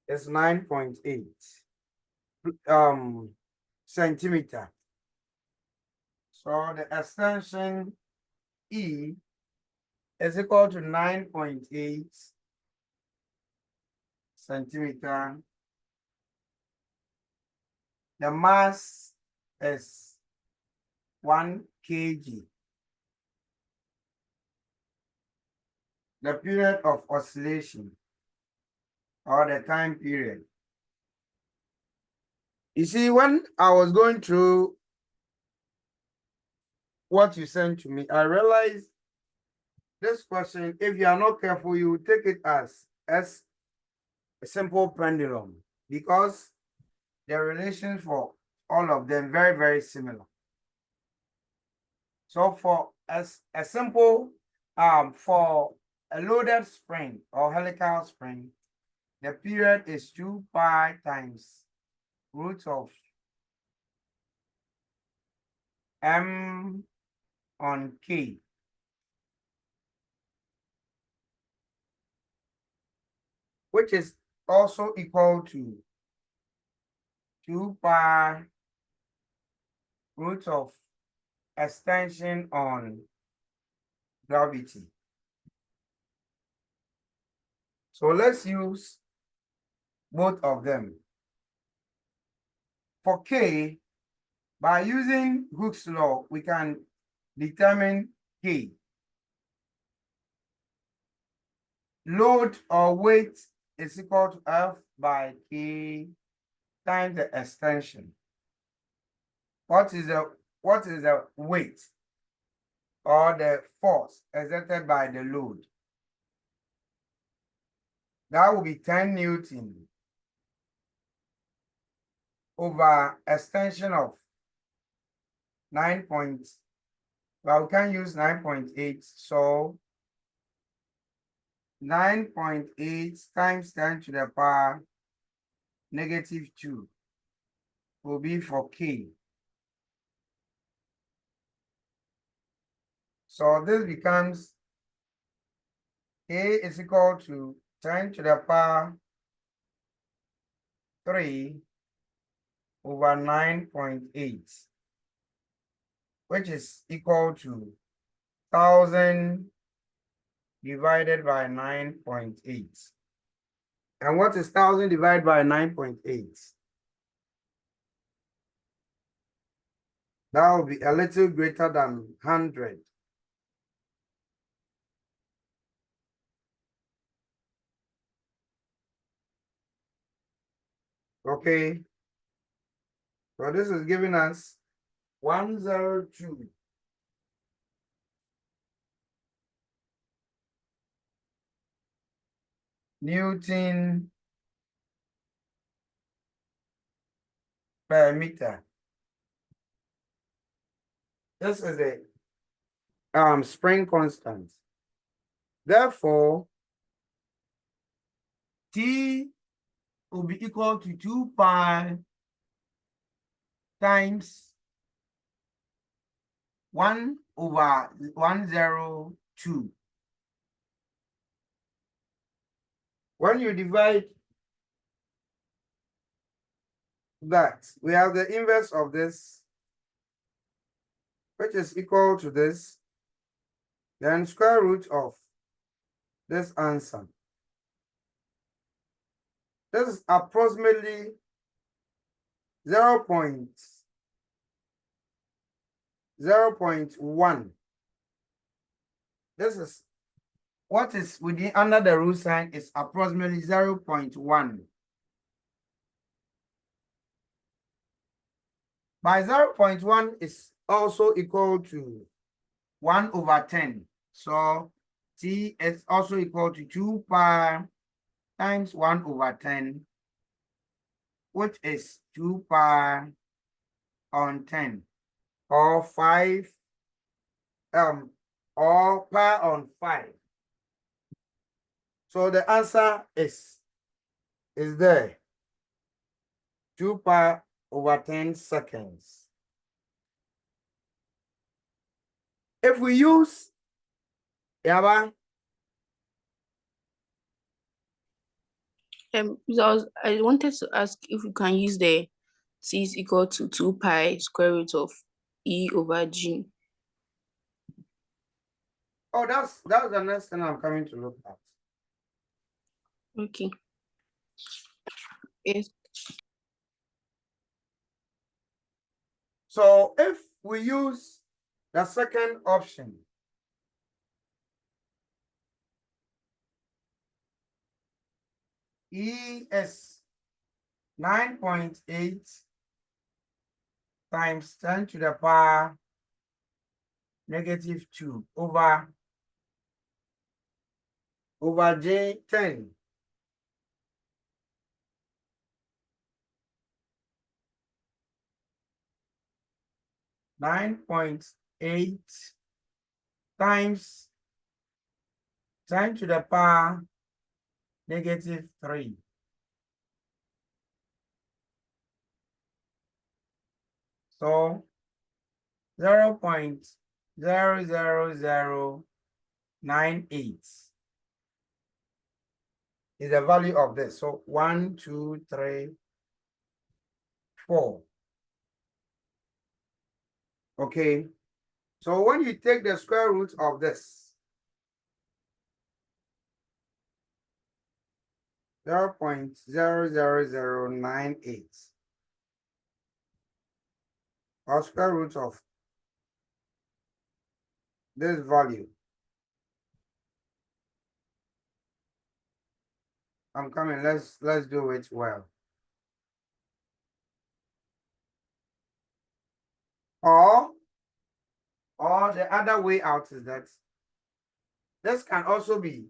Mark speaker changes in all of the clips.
Speaker 1: is 9.8 centimeter. So the extension E is equal to 9.8 centimeter. The mass is 1 kg. The period of oscillation or the time period. You see, when I was going through what you sent to me, I realized this question, if you are not careful, you will take it as a simple pendulum because the relations for all of them very, very similar. So for a simple, for a loaded spring or helical spring, the period is 2 pi times root of m on k. Which is also equal to 2 pi root of extension on gravity. So let's use both of them. For K, by using Hooke's law, we can determine K. Load or weight is equal to F by K times the extension. What is the weight or the force exerted by the load? That will be 10 Newton over extension of 9. Well, we can use 9.8. So 9.8 times 10 to the power -2 will be for K. So this becomes K is equal to 10 to the power 3 over 9.8, which is equal to 1,000 divided by 9.8. And what is 1,000 divided by 9.8? That will be a little greater than 100. Okay. So this is giving us 102. Newton per meter. This is a spring constant. Therefore, T will be equal to 2 pi times 1 over 102. When you divide that, we have the inverse of this, which is equal to this, then square root of this answer. This is approximately 0.1. This is what is within under the root sign is approximately 0.1. By 0.1 is also equal to 1 over 10. So T is also equal to 2 pi times 1 over 10, which is 2 pi on 10, or 5, or pi on 5. So the answer is there. 2 pi over 10 seconds. If we use
Speaker 2: I wanted to ask if we can use the t is equal to 2 pi square root of e over g.
Speaker 1: Oh, that's the next thing I'm coming to look at.
Speaker 2: Okay. Yes.
Speaker 1: So if we use the second option, E is 9.8 times 10 to the power negative 2 over J 10. (9.8) times 10 to the power negative 3. So 0.00098 is the value of this. So 1, 2, 3, 4. Okay. So when you take the square root of this, 0.00098, or square root of this value, I'm coming. Let's do it well. Or the other way out is that this can also be,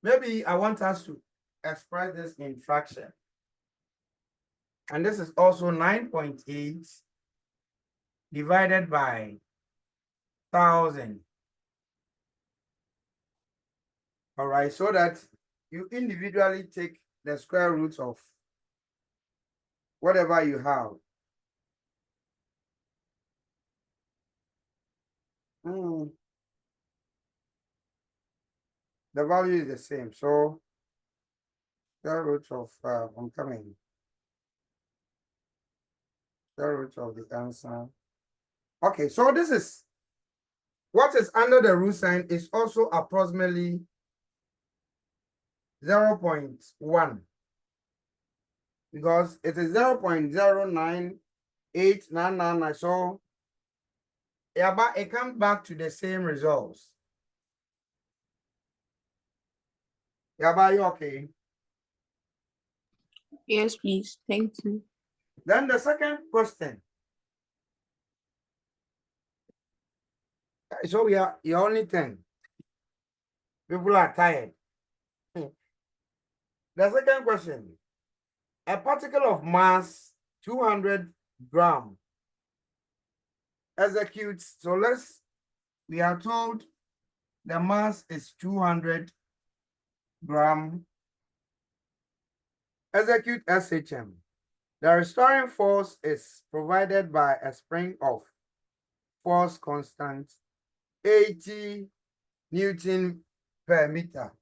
Speaker 1: maybe I want us to express this in fraction. And this is also 9.8 divided by 1,000. All right, so that you individually take the square root of whatever you have. The value is the same. So square root of I'm coming. Square root of the answer. Okay, so this is what is under the root sign is also approximately 0.1, because it is 0.098999. So yeah, but it comes back to the same results. Yeah, but you okay?
Speaker 2: Yes, please. Thank you.
Speaker 1: Then the second question. So we are you're only 10. People are tired. The second question. A particle of mass 200 gram executes. So we are told the mass is 200 gram. Execute SHM. The restoring force is provided by a spring of force constant 80 Newton per meter.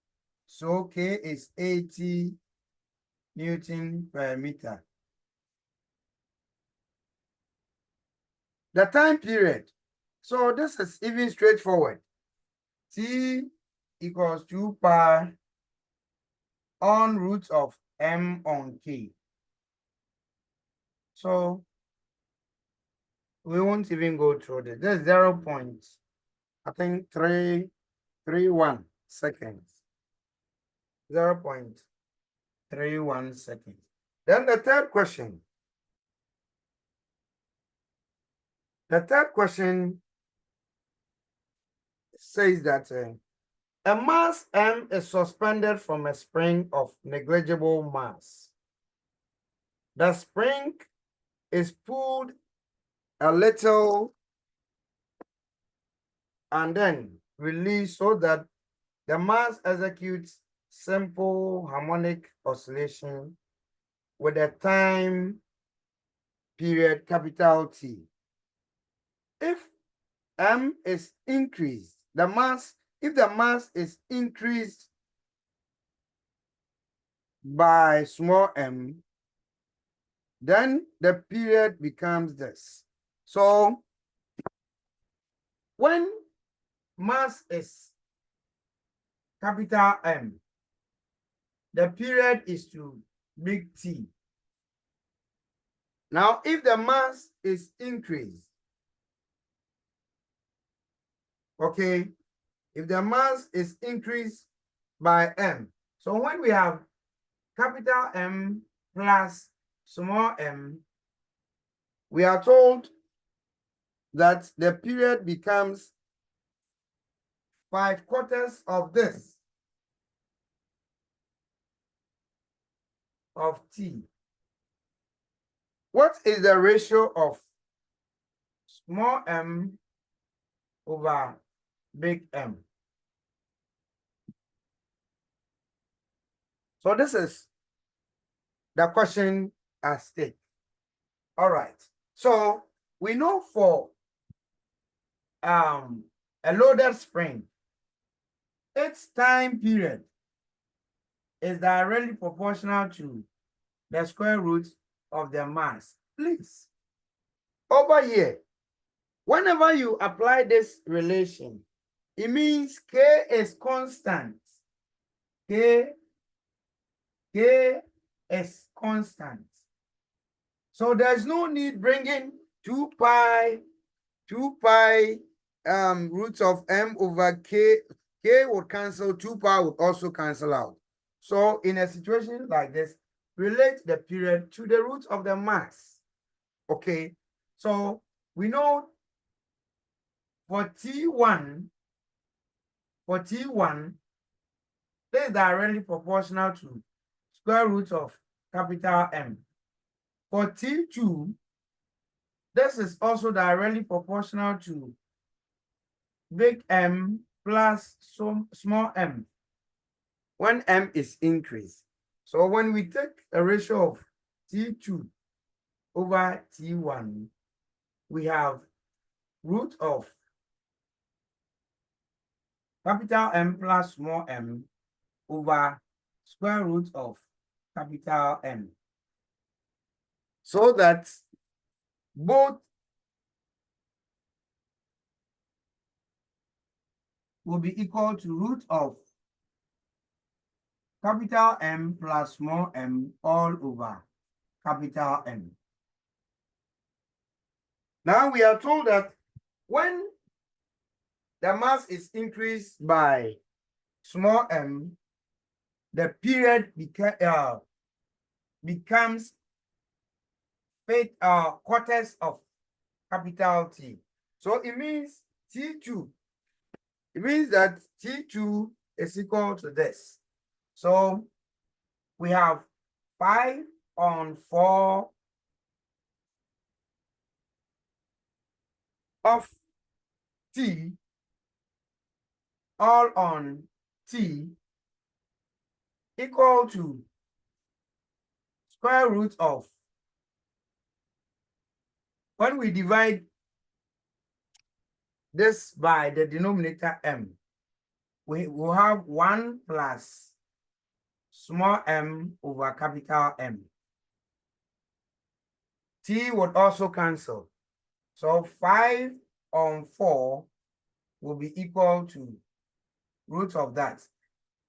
Speaker 1: So K is 80 Newton per meter. The time period. So this is even straightforward. T equals 2 pi on root of M on K. So we won't even go through this. There's 0.331 seconds. 0.31 seconds. Then the third question. The third question says that a mass M is suspended from a spring of negligible mass. The spring is pulled a little and then released so that the mass executes simple harmonic oscillation with a time period capital T. If M is increased, if the mass is increased by small m, then the period becomes this. So when mass is capital M, the period is to big T. Now, if the mass is increased, okay, if the mass is increased by M, so when we have capital M plus small m, we are told that the period becomes 5/4 of this, of T. What is the ratio of small m over big M? So this is the question at stake. All right. So we know for a loaded spring, its time period is directly proportional to the square root of the mass. Please, over here, whenever you apply this relation, it means K is constant. K is constant. So there's no need bringing 2 pi roots of m over k. K would cancel, 2 pi would also cancel out. So in a situation like this, relate the period to the root of the mass. Okay, so we know for T1, this is directly proportional to square root of capital M. For T2, this is also directly proportional to big M plus some small m when m is increased. So when we take a ratio of T2 over T1, we have root of capital M plus small m over square root of capital M. So that both will be equal to root of capital M plus small m all over capital M. Now we are told that when the mass is increased by small m, the period becomes quarters of capital T. So it means T2. It means that T2 is equal to this. So we have 5/4 of T all on T equal to square root of, when we divide this by the denominator m, we will have 1 plus small m over capital M. T would also cancel. So 5/4 will be equal to root of that.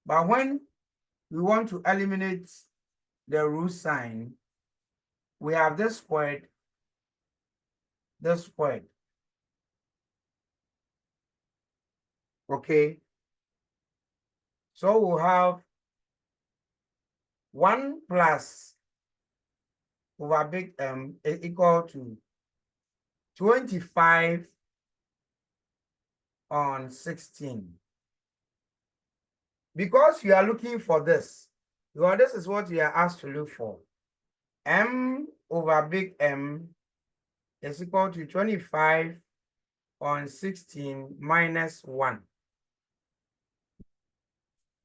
Speaker 1: But when we want to eliminate the root sign, we have this squared, this squared. Okay. So we'll have 1 plus over big M is equal to 25/16. Because you are looking for this, because this is what you are asked to look for. M over big M is equal to 25/16 minus 1,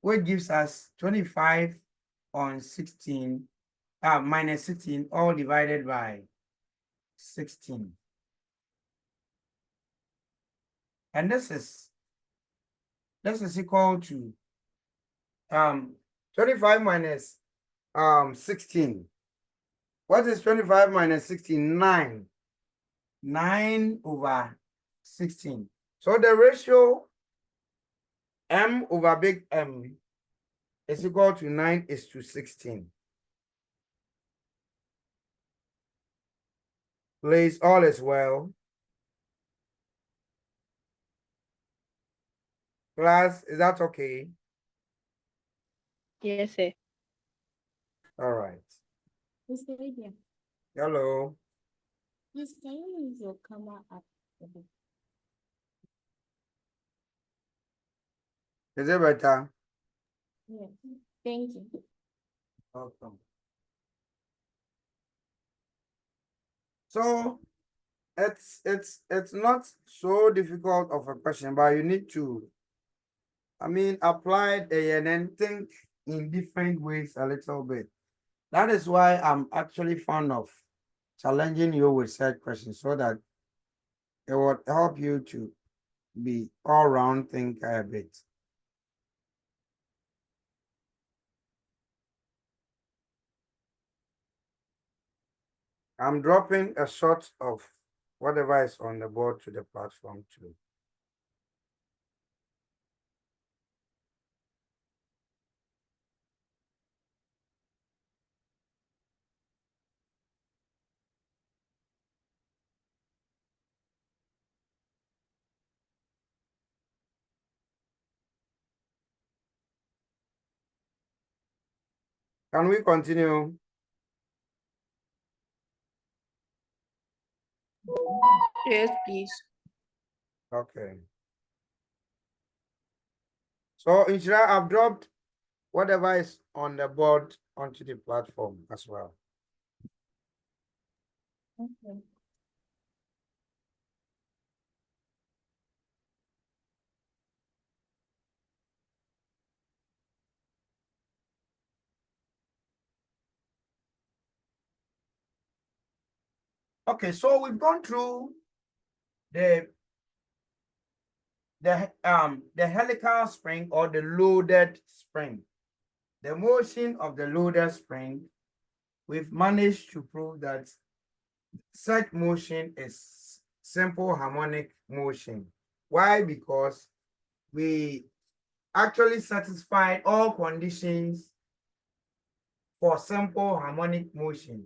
Speaker 1: which gives us 25/16 minus 16 all divided by 16. And this is equal to 25 minus 16. What is 25 minus 16? 9. 9 over 16. So the ratio M over big M is equal to 9:16. Please, all is well. Class, is that okay?
Speaker 3: Yes, sir.
Speaker 1: All right.
Speaker 4: Mr. Lydia,
Speaker 1: Hello.
Speaker 4: please can you use your camera up a bit?
Speaker 1: Is it better?
Speaker 4: Yes. Thank you.
Speaker 1: Welcome. So it's not so difficult of a question, but you need to, apply it and then think in different ways a little bit. That is why I'm actually fond of challenging you with such questions so that it will help you to be all round thinker a bit. I'm dropping a shot of whatever is on the board to the platform too. Can we continue?
Speaker 2: Yes, please.
Speaker 1: Okay. So Inshira, I've dropped whatever is on the board onto the platform as well.
Speaker 4: Okay.
Speaker 1: Okay, so we've gone through the the helical spring or the loaded spring. The motion of the loaded spring, we've managed to prove that such motion is simple harmonic motion. Why? Because we actually satisfied all conditions for simple harmonic motion.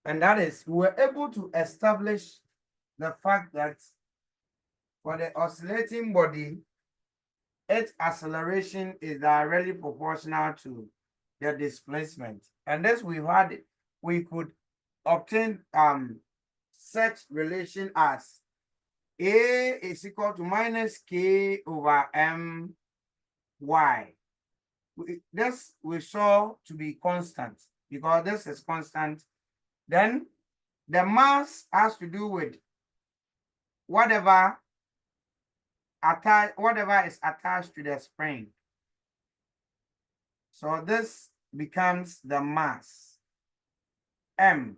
Speaker 1: And that is, we were able to establish the fact that for the oscillating body, its acceleration is directly proportional to the displacement. And this we could obtain such relation as A is equal to minus K over M Y. This we saw to be constant because this is constant. Then the mass has to do with whatever is attached to the spring. So this becomes the mass M.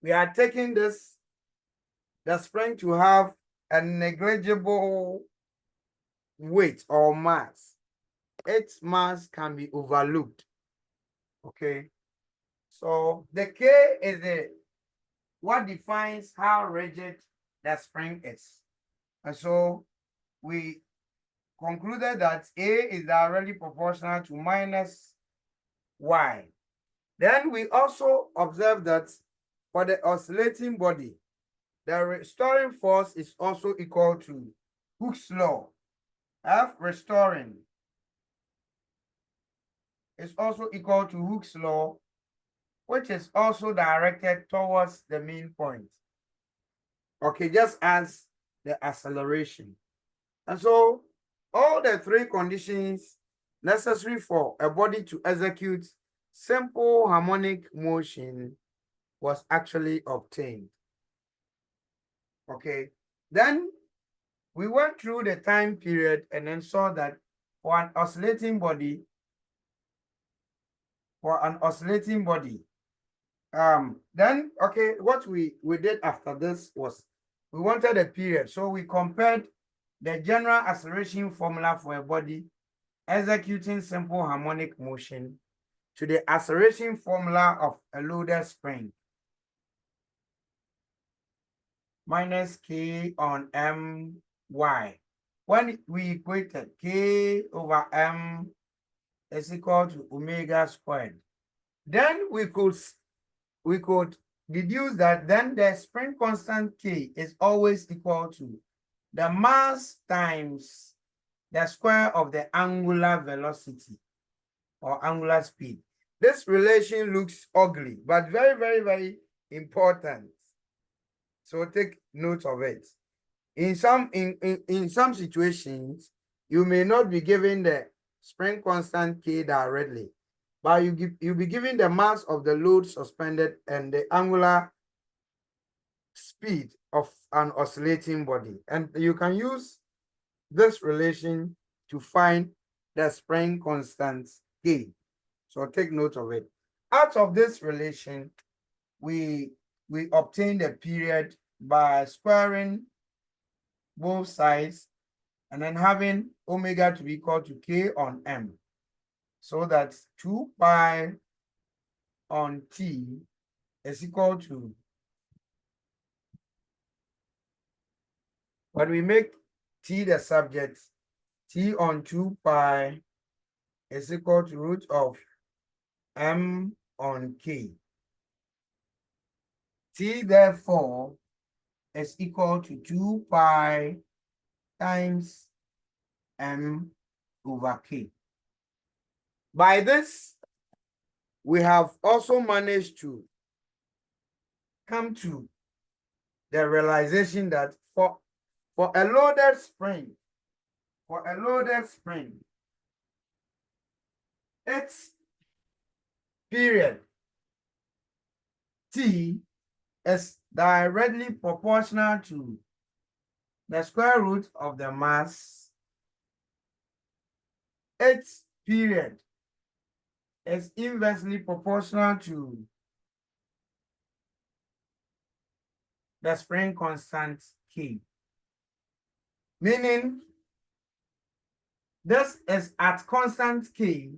Speaker 1: We are taking the spring to have a negligible weight or mass. Its mass can be overlooked. Okay. So the K is what defines how rigid the spring is. And so we concluded that A is directly proportional to minus Y. Then we also observed that for the oscillating body, the restoring force is also equal to Hooke's law. F restoring is also equal to Hooke's law, which is also directed towards the mean point. Okay, just as the acceleration. And so all the three conditions necessary for a body to execute simple harmonic motion was actually obtained. Okay, then we went through the time period and then saw that for an oscillating body, then okay, what we did after this was we wanted a period. So we compared the general acceleration formula for a body executing simple harmonic motion to the acceleration formula of a loaded spring minus K on My. When we equated K over M is equal to omega squared, then we could deduce that then the spring constant K is always equal to the mass times the square of the angular velocity or angular speed. This relation looks ugly, but very, very, very important. So take note of it. In some situations, you may not be given the spring constant K directly, but you'll be given the mass of the load suspended and the angular speed of an oscillating body. And you can use this relation to find the spring constant K. So take note of it. Out of this relation, we obtain the period by squaring both sides and then having omega to be equal to K on M. So that's 2 pi on T is equal to, when we make T the subject, T on 2 pi is equal to root of M on K. T therefore is equal to 2 pi times M over K. By this, we have also managed to come to the realization that for a loaded spring, its period T is directly proportional to the square root of the mass. Its period is inversely proportional to the spring constant K. Meaning, this is at constant K,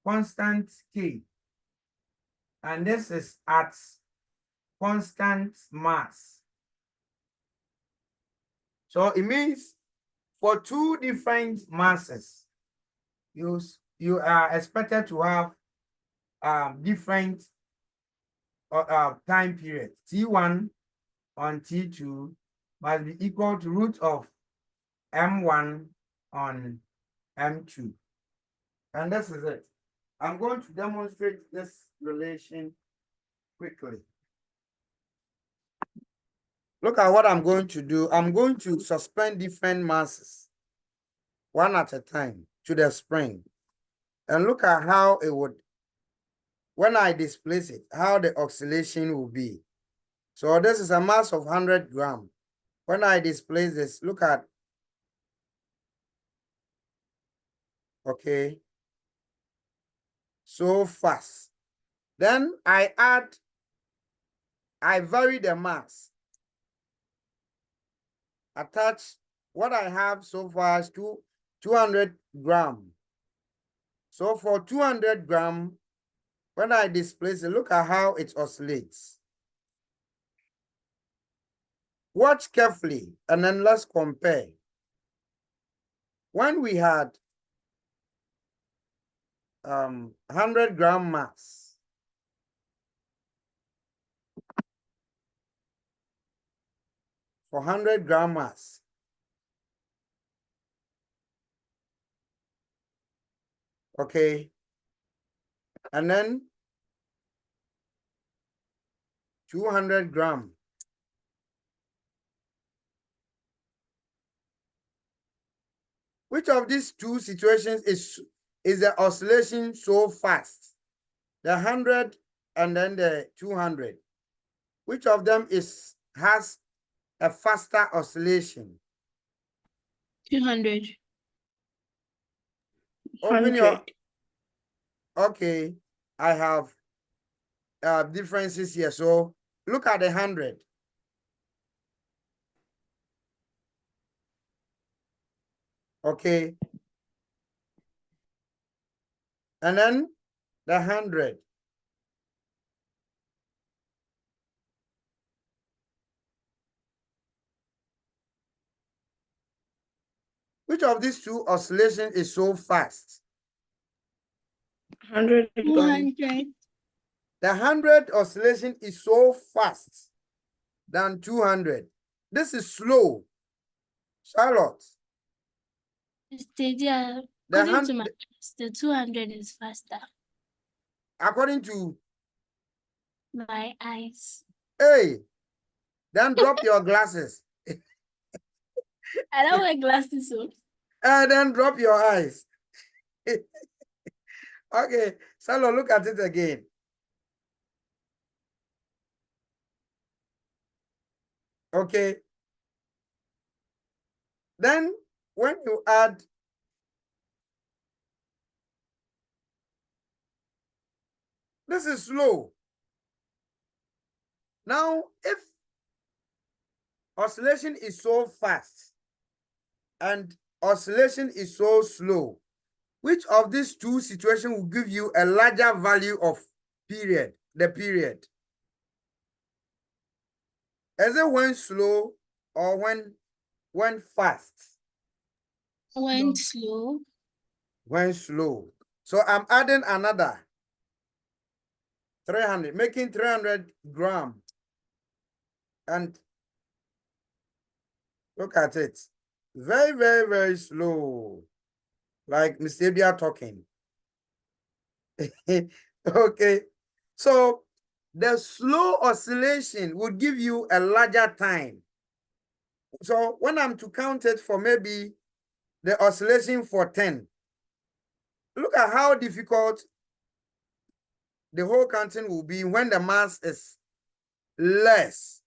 Speaker 1: constant K, and this is at constant mass. So it means for two different masses, you are expected to have different time period. T1 on T2 must be equal to root of M1 on M2. And this is it. I'm going to demonstrate this relation quickly. Look at what I'm going to do. I'm going to suspend different masses one at a time to the spring. And look at how it would, when I displace it, how the oscillation will be. So this is a mass of 100 grams. When I displace this, look at, okay, so fast. Then I vary the mass. Attach what I have so far is 200 grams. So for 200 grams, when I displace it, look at how it oscillates. Watch carefully and then let's compare. When we had 100 gram mass, for 100 gram mass, okay, and then 200 grams. Which of these two situations is the oscillation so fast? The 100 and then the 200. Which of them has a faster oscillation?
Speaker 2: 200.
Speaker 1: Open your,
Speaker 2: 100.
Speaker 1: okay, I have differences here. So look at the 100. Okay. and then the 100. Which of these two oscillations is so fast?
Speaker 2: 100.
Speaker 4: 200.
Speaker 1: The 100 oscillation is so fast than 200. This is slow. Charlotte.
Speaker 4: According to my test, the 200 is faster.
Speaker 1: According to
Speaker 4: My eyes.
Speaker 1: hey, then drop your glasses.
Speaker 4: I don't wear glasses, so.
Speaker 1: And then drop your eyes. Okay, Charlotte, look at it again. Okay. Then when you add this is slow. Now, if oscillation is so fast and oscillation is so slow, which of these two situations will give you a larger value of period, the period? Is it when slow or when fast?
Speaker 4: When slow.
Speaker 1: When slow. So I'm adding another 300, making 300 grams. And look at it. Very, very, very slow. Like Mr. Bia talking. Okay. So the slow oscillation would give you a larger time. So when I'm to count it for maybe the oscillation for 10, look at how difficult the whole counting will be when the mass is less.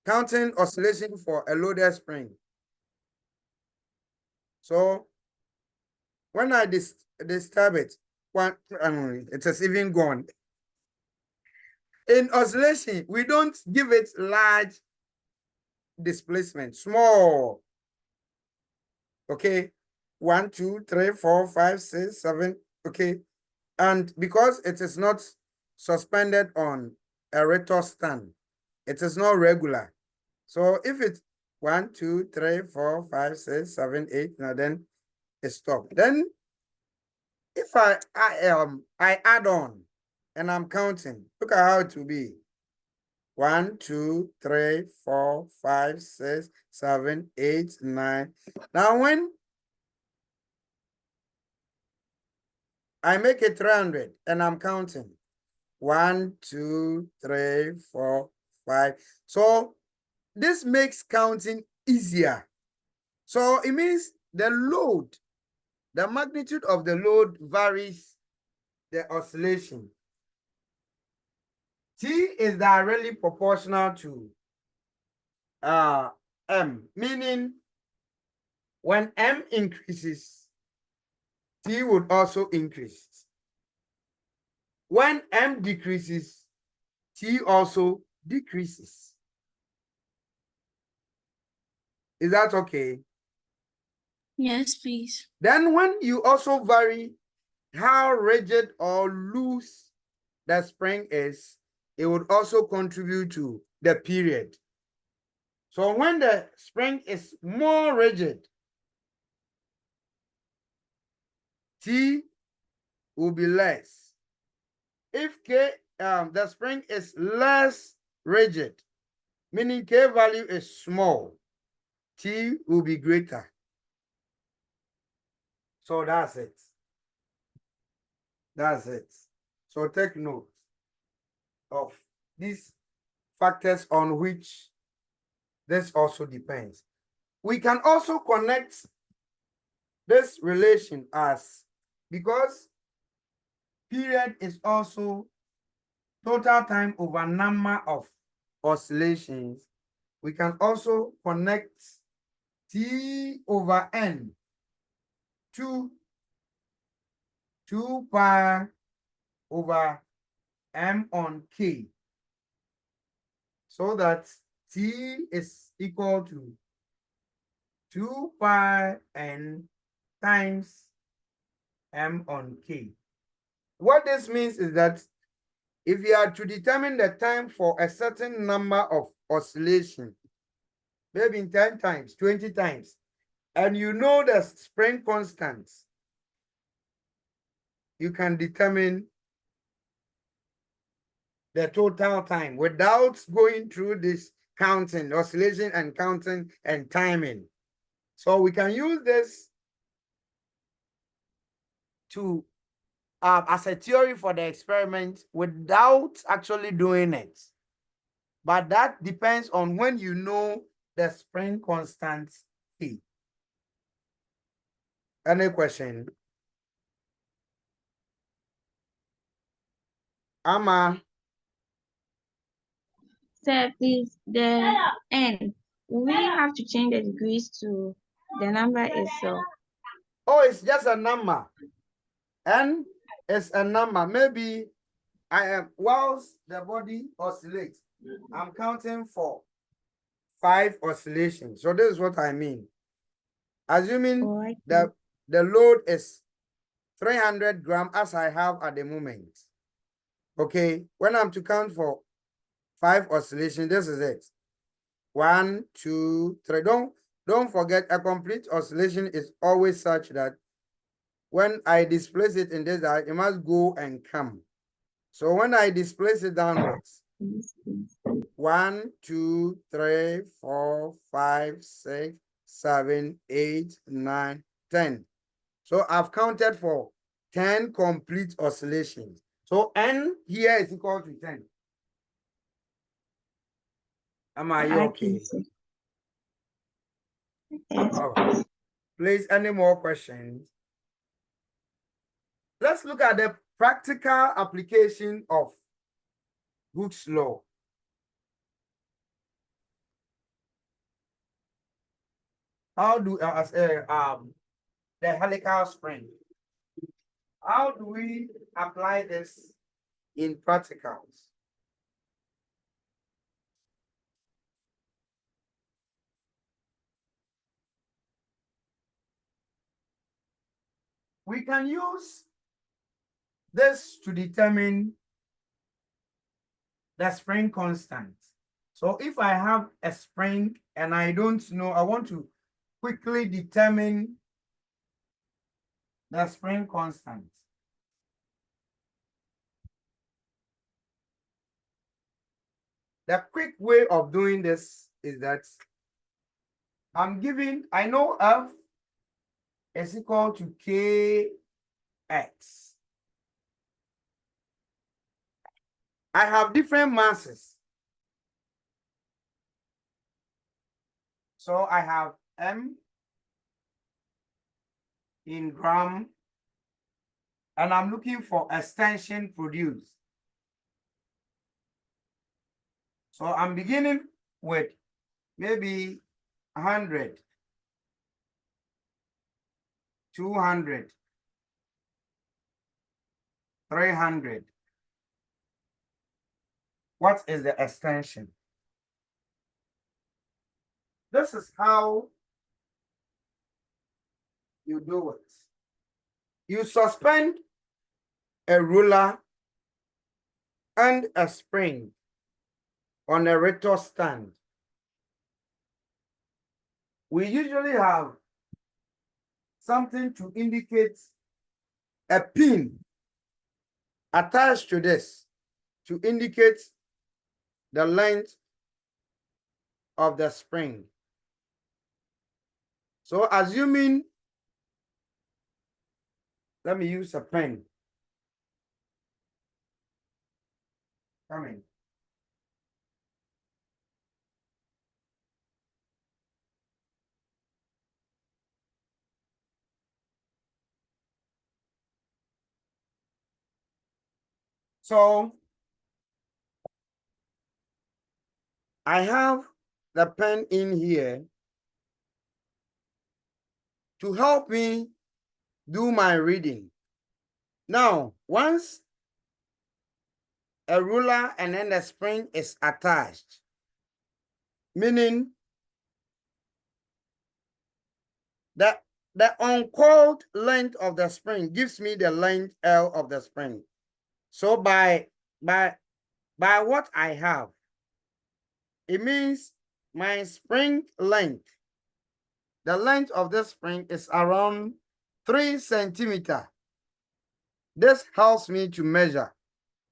Speaker 1: Counting oscillation for a loaded spring. So when I disturb it, it is even gone. In oscillation, we don't give it large displacement, small. Okay, 1, 2, 3, 4, 5, 6, 7. Okay, and because it is not suspended on a rotor stand, it is not regular. So if it's 1, 2, 3, 4, 5, 6, 7, 8, now then it stopped. Then if I add on and I'm counting, look at how it will be. 1, 2, 3, 4, 5, 6, 7, 8, 9. Now when I make it 300 and I'm counting 1, 2, 3, 4, 5. So this makes counting easier. So it means the load, the magnitude of the load varies the oscillation. T is directly proportional to M, meaning when M increases, T would also increase. When M decreases, T also decreases. Is that okay?
Speaker 4: Yes, please.
Speaker 1: Then when you also vary how rigid or loose the spring is, it would also contribute to the period. So when the spring is more rigid, T will be less. If the spring is less rigid, meaning K value is small, T will be greater. So that's it. That's it. So take note of these factors on which this also depends. We can also connect this relation as, because period is also total time over number of oscillations, we can also connect T over N to 2 pi over M on K, so that T is equal to 2 pi N times M on K. What this means is that if you are to determine the time for a certain number of oscillation, maybe 10 times, 20 times, and you know the spring constants, you can determine the total time without going through this counting, oscillation and counting and timing. So we can use this to as a theory for the experiment without actually doing it. But that depends on when you know the spring constant T. Any question? Amma?
Speaker 3: Sir, please, the N, we have to change the degrees to the number itself.
Speaker 1: Oh, it's just a number. N is a number. Maybe I am, whilst the body oscillates, I'm counting for 5 oscillations. So this is what I mean. Assuming that the load is 300 grams as I have at the moment. Okay, when I'm to count for 5 oscillations, this is it. 1, 2, 3. Don't forget, a complete oscillation is always such that when I displace it in this direction, it must go and come. So when I displace it downwards, 1, 2, 3, 4, 5, 6, 7, 8, 9, 10. So I've counted for 10 complete oscillations. So N here is equal to 10. Am I okay?
Speaker 3: Yes.
Speaker 1: All right. Please, any more questions? Let's look at the practical application of Hooke's law. How do the helical spring? How do we apply this in practicals? We can use this to determine the spring constant. So if I have a spring and I don't know, I want to quickly determine the spring constant. The quick way of doing this is that I know F is equal to Kx. I have different masses. So I have M in gram, and I'm looking for extension produced. So I'm beginning with maybe 100, 200, 300. What is the extension? This is how you do it. You suspend a ruler and a spring on a rector stand. We usually have something to indicate a pin attached to this to indicate the length of the spring. So assuming, let me use a pen. Come in. So I have the pen in here to help me do my reading. Now, once a ruler and then the spring is attached, meaning that the uncoiled length of the spring gives me the length L of the spring. So by what I have, it means my spring length, the length of the spring is around 3 centimeters. This helps me to measure,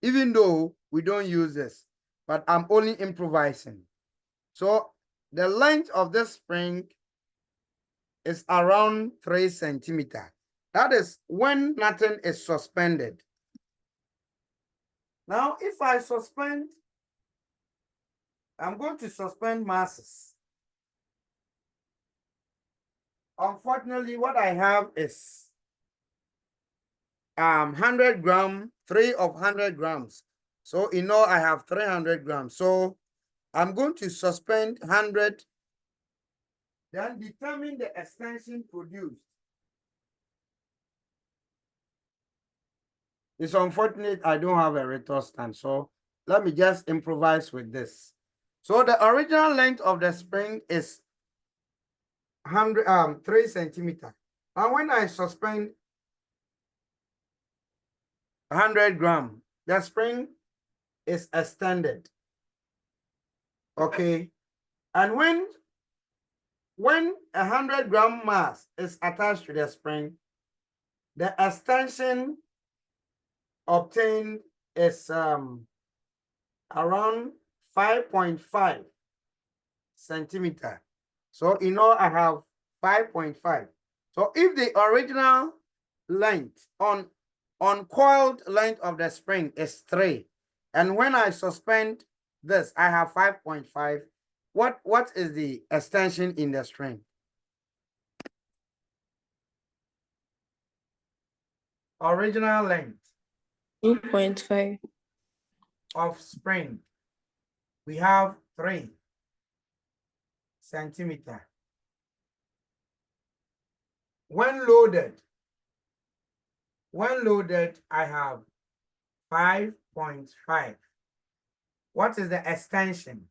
Speaker 1: even though we don't use this, but I'm only improvising. So the length of the spring is around 3 centimeters. That is when nothing is suspended. Now, if I suspend, I'm going to suspend masses. Unfortunately, what I have is 100 grams, 3 of 100 grams. So in all, I have 300 grams. So I'm going to suspend 100, then determine the extension produced. It's unfortunate I don't have a retort stand, so let me just improvise with this. So the original length of the spring is 3 centimeters. And when I suspend 100 grams, the spring is extended. Okay. And when 100-gram mass is attached to the spring, the extension obtained is around 5.5 centimeters. So in all, I have 5.5. So if the original length uncoiled length of the spring is 3, and when I suspend this, I have 5.5. What is the extension in the string? Original length
Speaker 2: 2.5.
Speaker 1: of spring, we have 3 centimeters. When loaded, I have 5.5. What is the extension?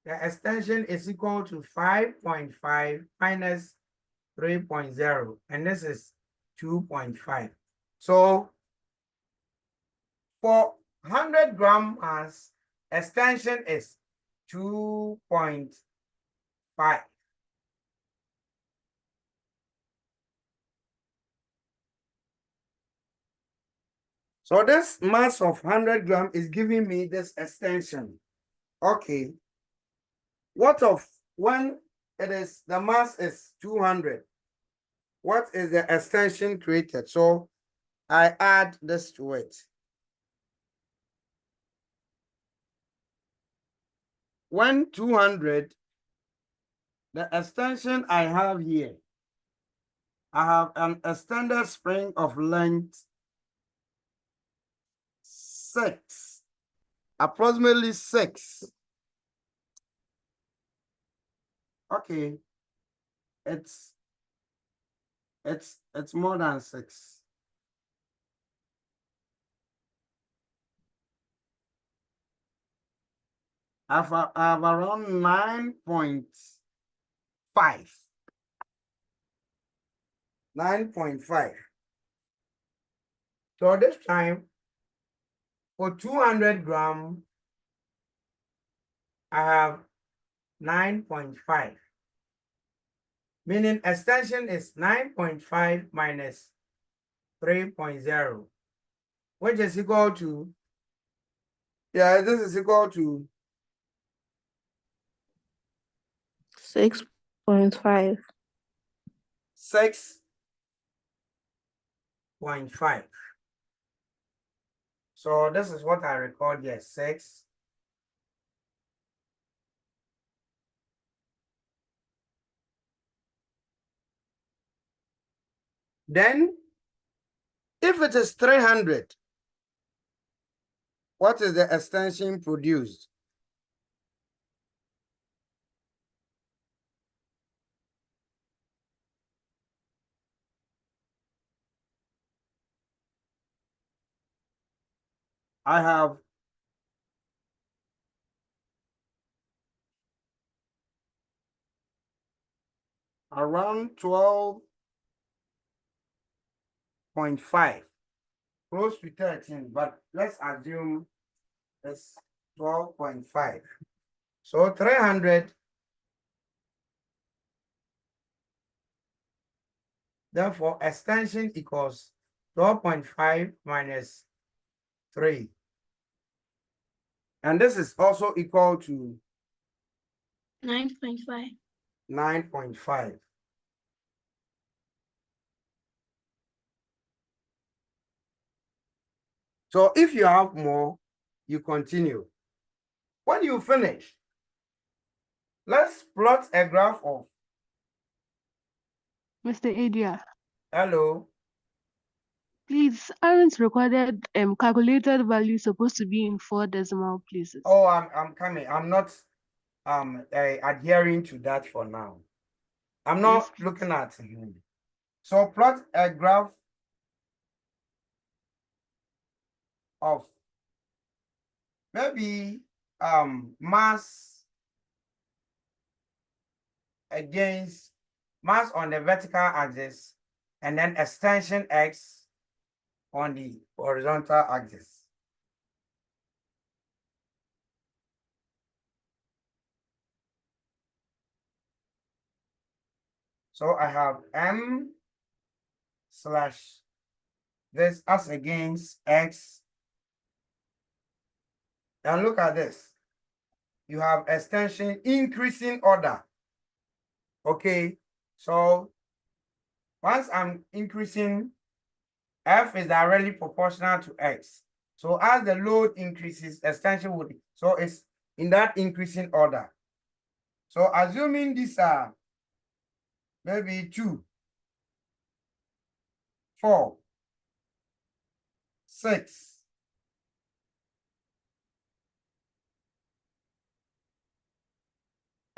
Speaker 1: The extension is equal to 5.5 minus 3.0, and this is 2.5. So for 100-gram mass, extension is 2.5. So this mass of 100 grams is giving me this extension. Okay. What of when it is the mass is 200? What is the extension created? So I add this to it. When 200, the extension I have here, I have an extended spring of length 6, approximately 6. Okay, it's more than 6. I have around 9.5. 9.5. So this time, for 200 grams, I have 9.5. Meaning extension is 9.5 minus 3.0, which is equal to, this is equal to
Speaker 2: 6.5.
Speaker 1: 6.5. So this is what I record here, 6. Then, if it is 300, what is the extension produced? I have 100 around 12.5, close to 13, but let's assume it's 12.5. So 300, therefore extension equals 12.5 minus 3. And this is also equal to
Speaker 4: 9.5.
Speaker 1: 9.5. So if you have more, you continue. When you finish, let's plot a graph of.
Speaker 5: Mr. Adia,
Speaker 1: Hello.
Speaker 5: please, aren't recorded calculated values supposed to be in 4 decimal places?
Speaker 1: Oh, I'm coming. I'm not adhering to that for now. I'm not
Speaker 5: Yes, please.
Speaker 1: looking at him. So plot a graph of maybe mass against mass on the vertical axis and then extension x on the horizontal axis. So I have m slash this as against x. And look at this. You have extension increasing order. Okay, so once I'm increasing, f is directly proportional to x. So as the load increases, extension would, so it's in that increasing order. So assuming these are maybe 2, 4, 6,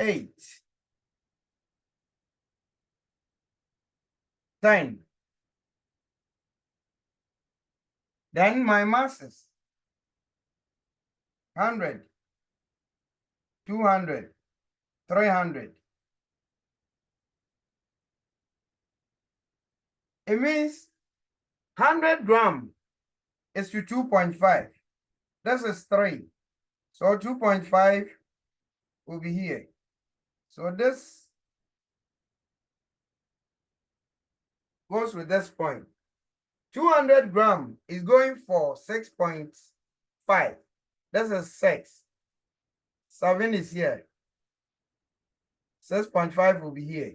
Speaker 1: 8, 10. Then my masses 100, 200, 300. It means 100 gram is to 2.5. This is 3. So 2.5 will be here. So this goes with this point. 200 gram is going for 6.5. This is 6. 7 is here. 6.5 will be here.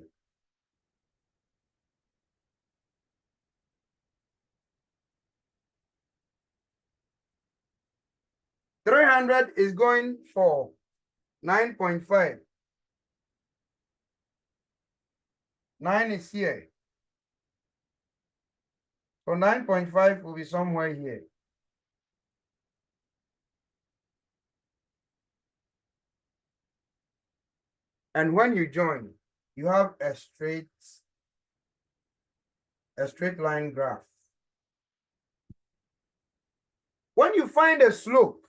Speaker 1: $300 is going for 9.5. 9 is here. So 9.5 will be somewhere here. And when you join, you have a straight line graph. When you find a slope,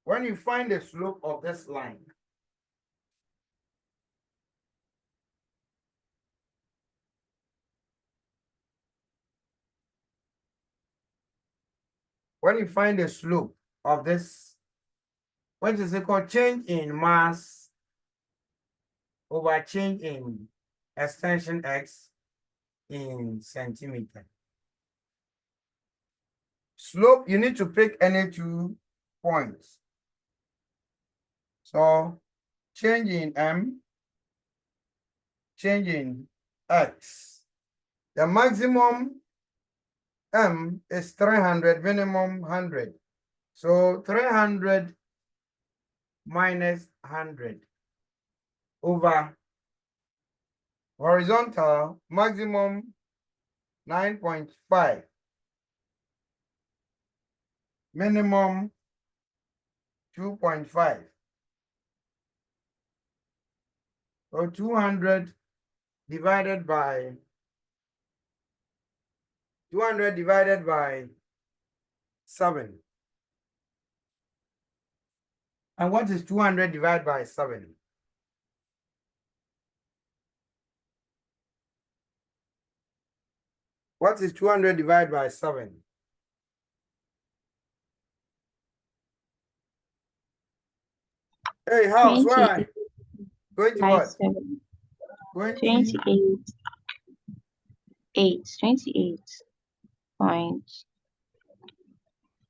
Speaker 1: of this line, when you find the slope of this, what is it called? Change in mass over change in extension x in centimeter. Slope, you need to pick any 2 points. So change in m, change in x. The maximum m is 300, minimum 100. So 300 minus 100 over horizontal maximum 9.5, minimum 2.5. So 200 divided by 7. And what is 200 divided by 7? What is 200 divided by 7? Hey, house, why? Going to what?
Speaker 3: 7.
Speaker 1: 20.
Speaker 3: 28. 28 point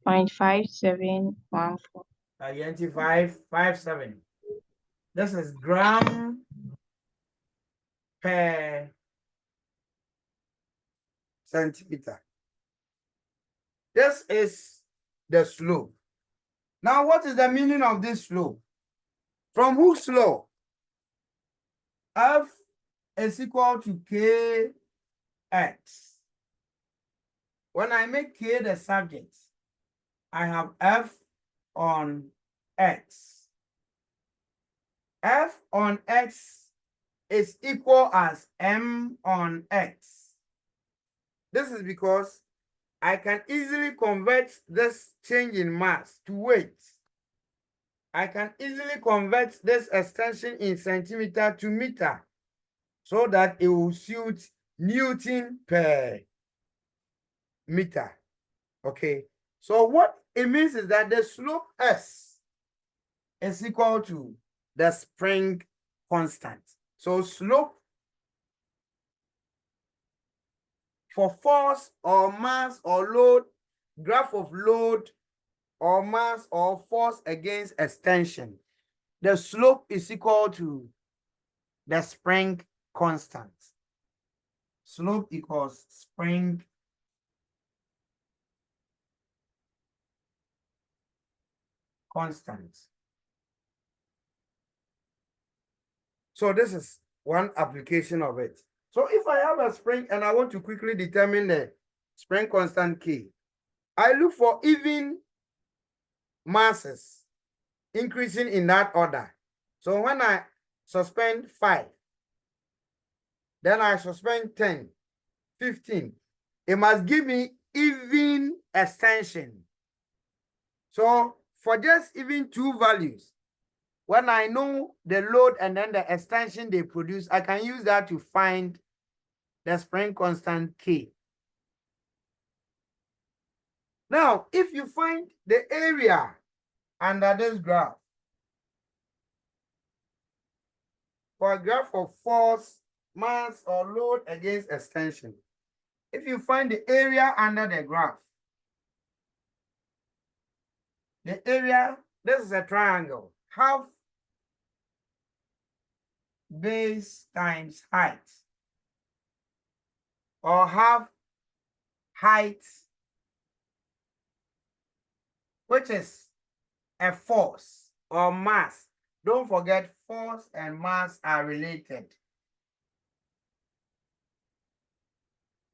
Speaker 3: 5714.
Speaker 1: 25.57. This is gram per centimeter. This is the slope. Now, what is the meaning of this slope? From Hooke's law, F is equal to Kx. When I make K the subject, I have F on X. F on X is equal as M on X. This is because I can easily convert this change in mass to weight. I can easily convert this extension in centimeter to meter so that it will suit Newton per meter. Okay, so what it means is that the slope S is equal to the spring constant. So slope for force or mass or load, graph of load or mass or force against extension, the slope is equal to the spring constant. Slope equals spring constant. So this is one application of it. So if I have a spring and I want to quickly determine the spring constant K, I look for even masses increasing in that order. So when I suspend 5, then I suspend 10, 15, it must give me even extension. So for just even 2 values, when I know the load and then the extension they produce, I can use that to find the spring constant K. Now, if you find the area under this graph, for a graph of force, mass, or load against extension, if you find the area under the graph, the area, this is a triangle, half base times height, or half height, which is a force or mass. Don't forget, force and mass are related.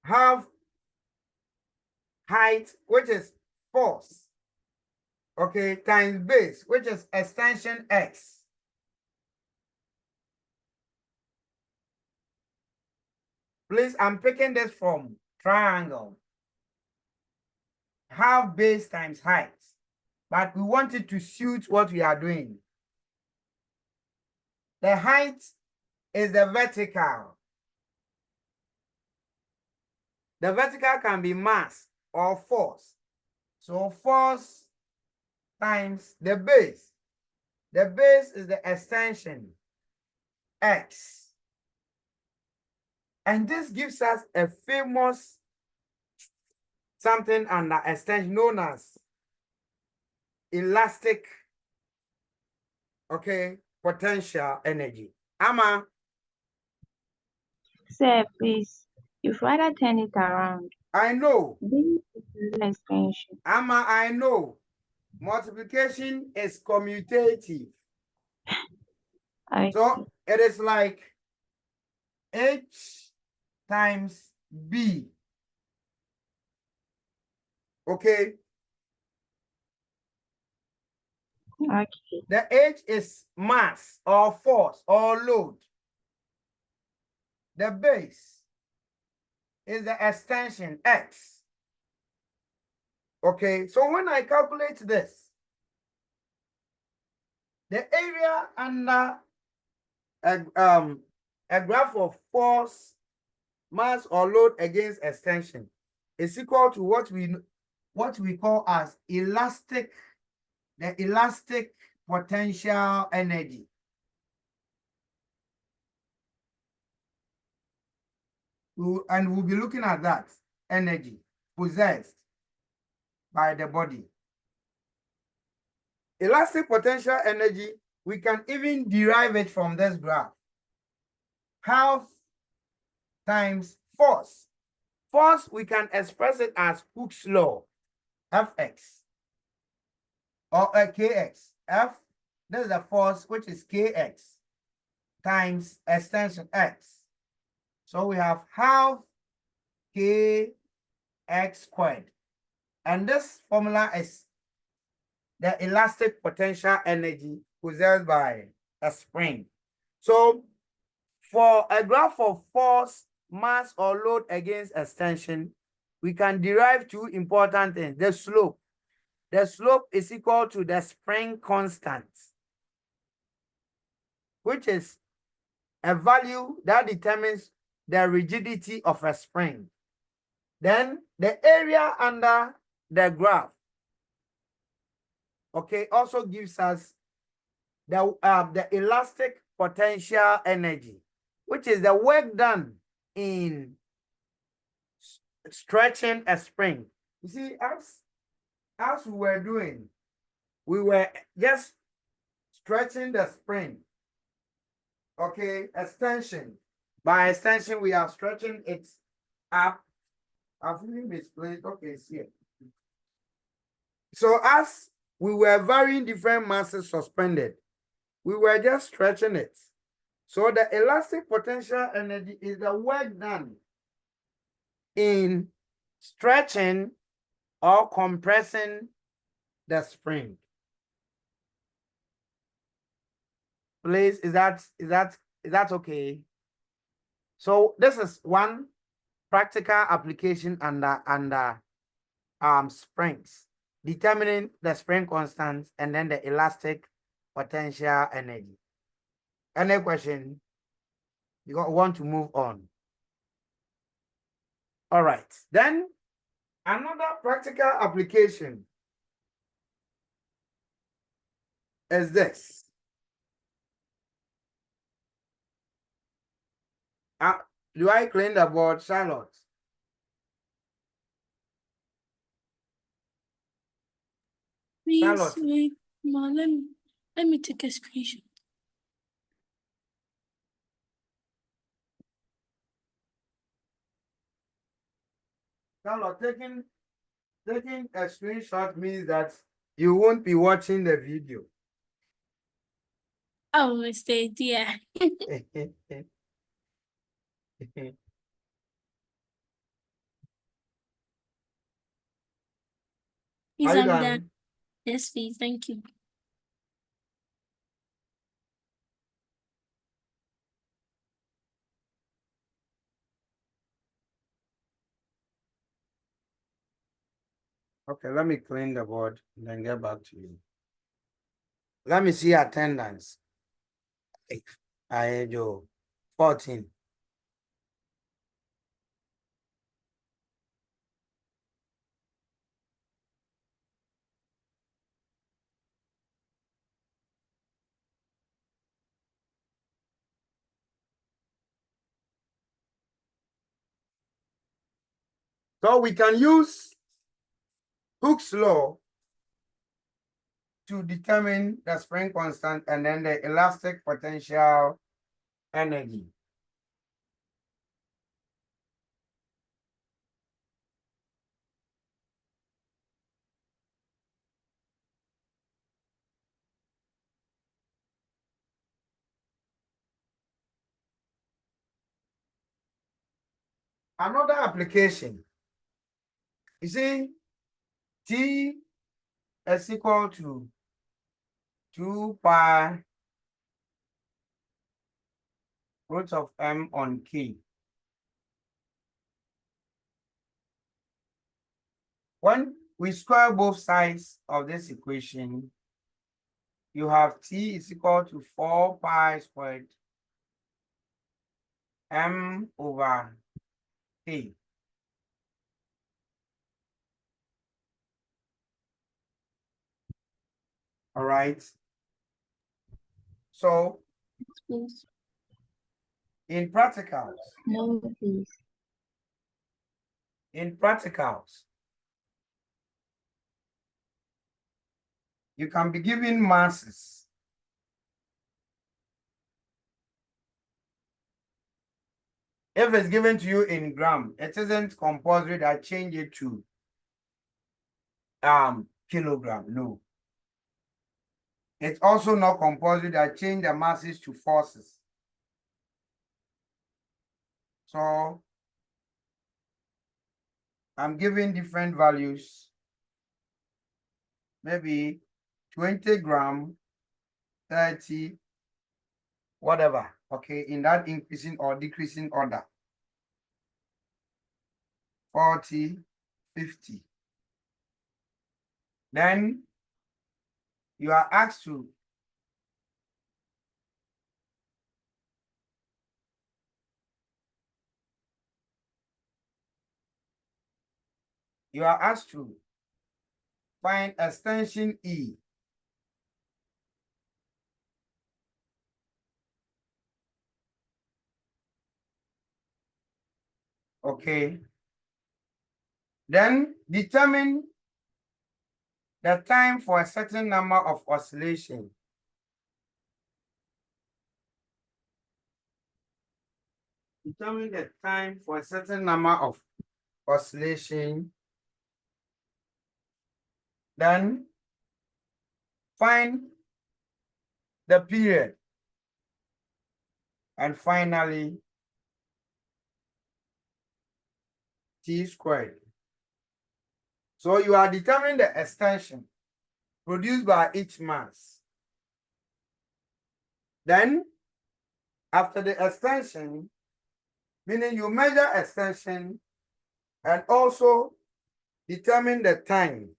Speaker 1: Half height, which is force, okay, times base, which is extension x. Please, I'm picking this from triangle. Half base times height. But we want it to suit what we are doing. The height is the vertical. The vertical can be mass or force. So force times the base. The base is the extension, x. And this gives us a famous something under extension known as elastic, okay, potential energy. Amma.
Speaker 3: Sir, please, you'd rather turn it around.
Speaker 1: I know.
Speaker 3: This is an extension.
Speaker 1: Amma, I know. Multiplication is commutative.
Speaker 3: Okay.
Speaker 1: So it is like H times B. Okay.
Speaker 3: Okay.
Speaker 1: The H is mass or force or load. The base is the extension X. Okay, so when I calculate this, the area under a graph of force, mass or load against extension is equal to what we call as the elastic potential energy. And we'll be looking at that energy possessed by the body. Elastic potential energy, we can even derive it from this graph. Half times force. Force, we can express it as Hooke's law, Fx, or Kx. This is the force, which is Kx, times extension x. So we have half Kx squared. And this formula is the elastic potential energy possessed by a spring. So for a graph of force, mass, or load against extension, we can derive two important things. The slope. The slope is equal to the spring constant, which is a value that determines the rigidity of a spring. Then the area under the graph, okay, also gives us the elastic potential energy, which is the work done in stretching a spring. You see, as we were doing, we were just stretching the spring. Okay, extension. By extension, we are stretching it up. I've really misplaced. Okay, it's here. So as we were varying different masses suspended, we were just stretching it. So the elastic potential energy is the work done in stretching or compressing the spring. Please, is that okay? So this is one practical application under springs, determining the spring constants and then the elastic potential energy. Any question? You want to move on? All right. Then another practical application is this. Do I clean the board, Charlotte?
Speaker 4: Please
Speaker 1: Charlotte.
Speaker 4: wait, Ma, let me take a screenshot.
Speaker 1: Charlotte, taking a screenshot means that you won't be watching the video.
Speaker 4: Oh, Mr. Dear.
Speaker 1: Are
Speaker 4: Please,
Speaker 1: you
Speaker 4: I'm
Speaker 1: done?
Speaker 4: done. Yes, please. Thank you.
Speaker 1: Okay, let me clean the board and then get back to you. Let me see attendance. I do 14. So we can use Hooke's law to determine the spring constant and then the elastic potential energy. Another application, you see, T is equal to 2 pi root of m on K. When we square both sides of this equation, you have T is equal to 4 pi squared m over K. All right. So
Speaker 4: Please.
Speaker 1: in practicals,
Speaker 3: No, please.
Speaker 1: You can be given masses. If it's given to you in gram, it isn't compulsory that I change it to kilogram. No. It's also not compulsory that I change the masses to forces. So I'm giving different values. Maybe 20 gram, 30, whatever. Okay, in that increasing or decreasing order. 40, 50. Then you are asked to find extension E. Okay. Then determine the time for a certain number of oscillations. Determine the time for a certain number of oscillation. Then find the period. And finally, T squared. So you are determining the extension produced by each mass. Then, after the extension, meaning you measure extension and also determine the time.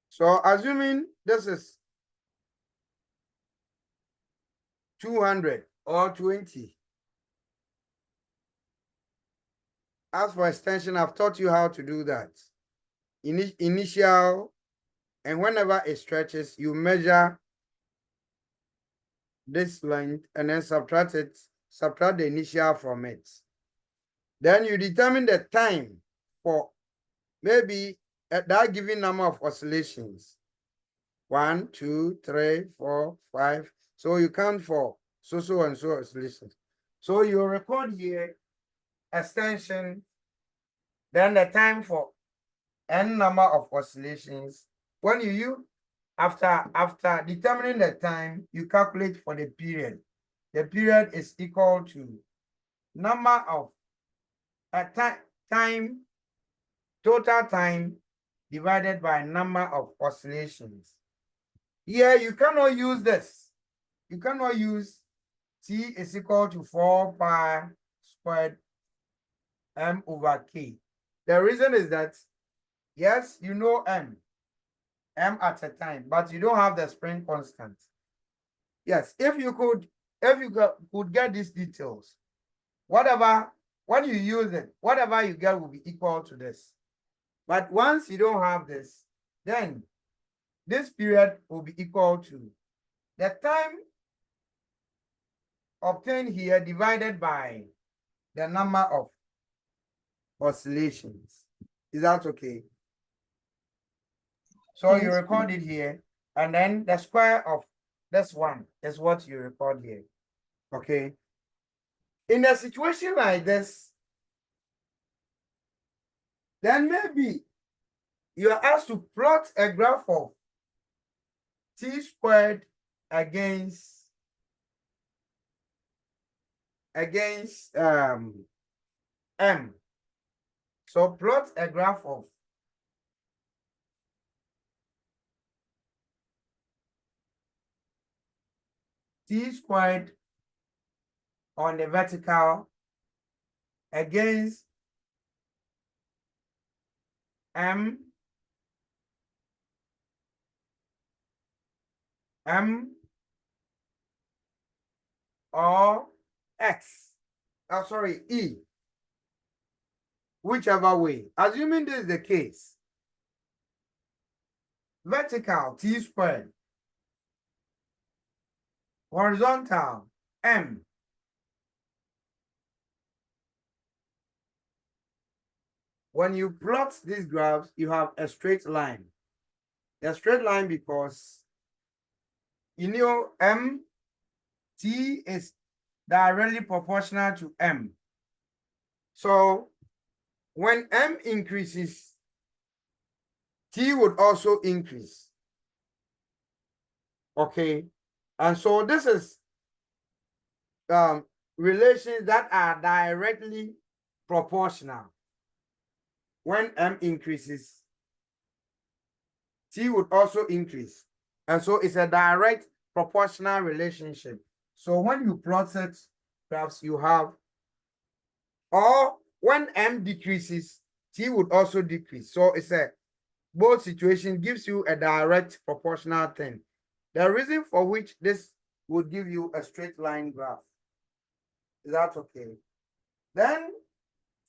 Speaker 1: So assuming this is 200 or 20. As for extension, I've taught you how to do that. Initial, and whenever it stretches, you measure this length and then subtract the initial from it. Then you determine the time for maybe at that given number of oscillations. 1, 2, 3, 4, 5. So you count for so and so oscillations. So you record here extension, then the time for n number of oscillations. When you after determining the time, you calculate for the period. The period is equal to number of time, total time divided by number of oscillations. Here you cannot use this. You cannot use T is equal to 4 pi squared m over k. The reason is that, yes, you know m at a time, but you don't have the spring constant. Yes, if you could get these details, whatever, when you use it, whatever you get will be equal to this. But once you don't have this, then this period will be equal to the time obtained here divided by the number of oscillations. Is that okay? So you
Speaker 3: Yes,
Speaker 1: record it here, and then the square of this one is what you record here. Okay. In a situation like this, then maybe you are asked to plot a graph of T squared against M. So plot a graph of T squared on the vertical against M or X. Oh, sorry, E. whichever way. Assuming this is the case, vertical t squared, horizontal m. When you plot these graphs, you have a straight line. A straight line because you know m, t is directly proportional to m. So when m increases, t would also increase. Okay, and so this is relations that are directly proportional. When m increases, t would also increase. And so it's a direct proportional relationship. So when you plot it, graphs you have, or when m decreases, t would also decrease. So it's a both situation gives you a direct proportional thing. The reason for which this would give you a straight line graph. Is that okay? Then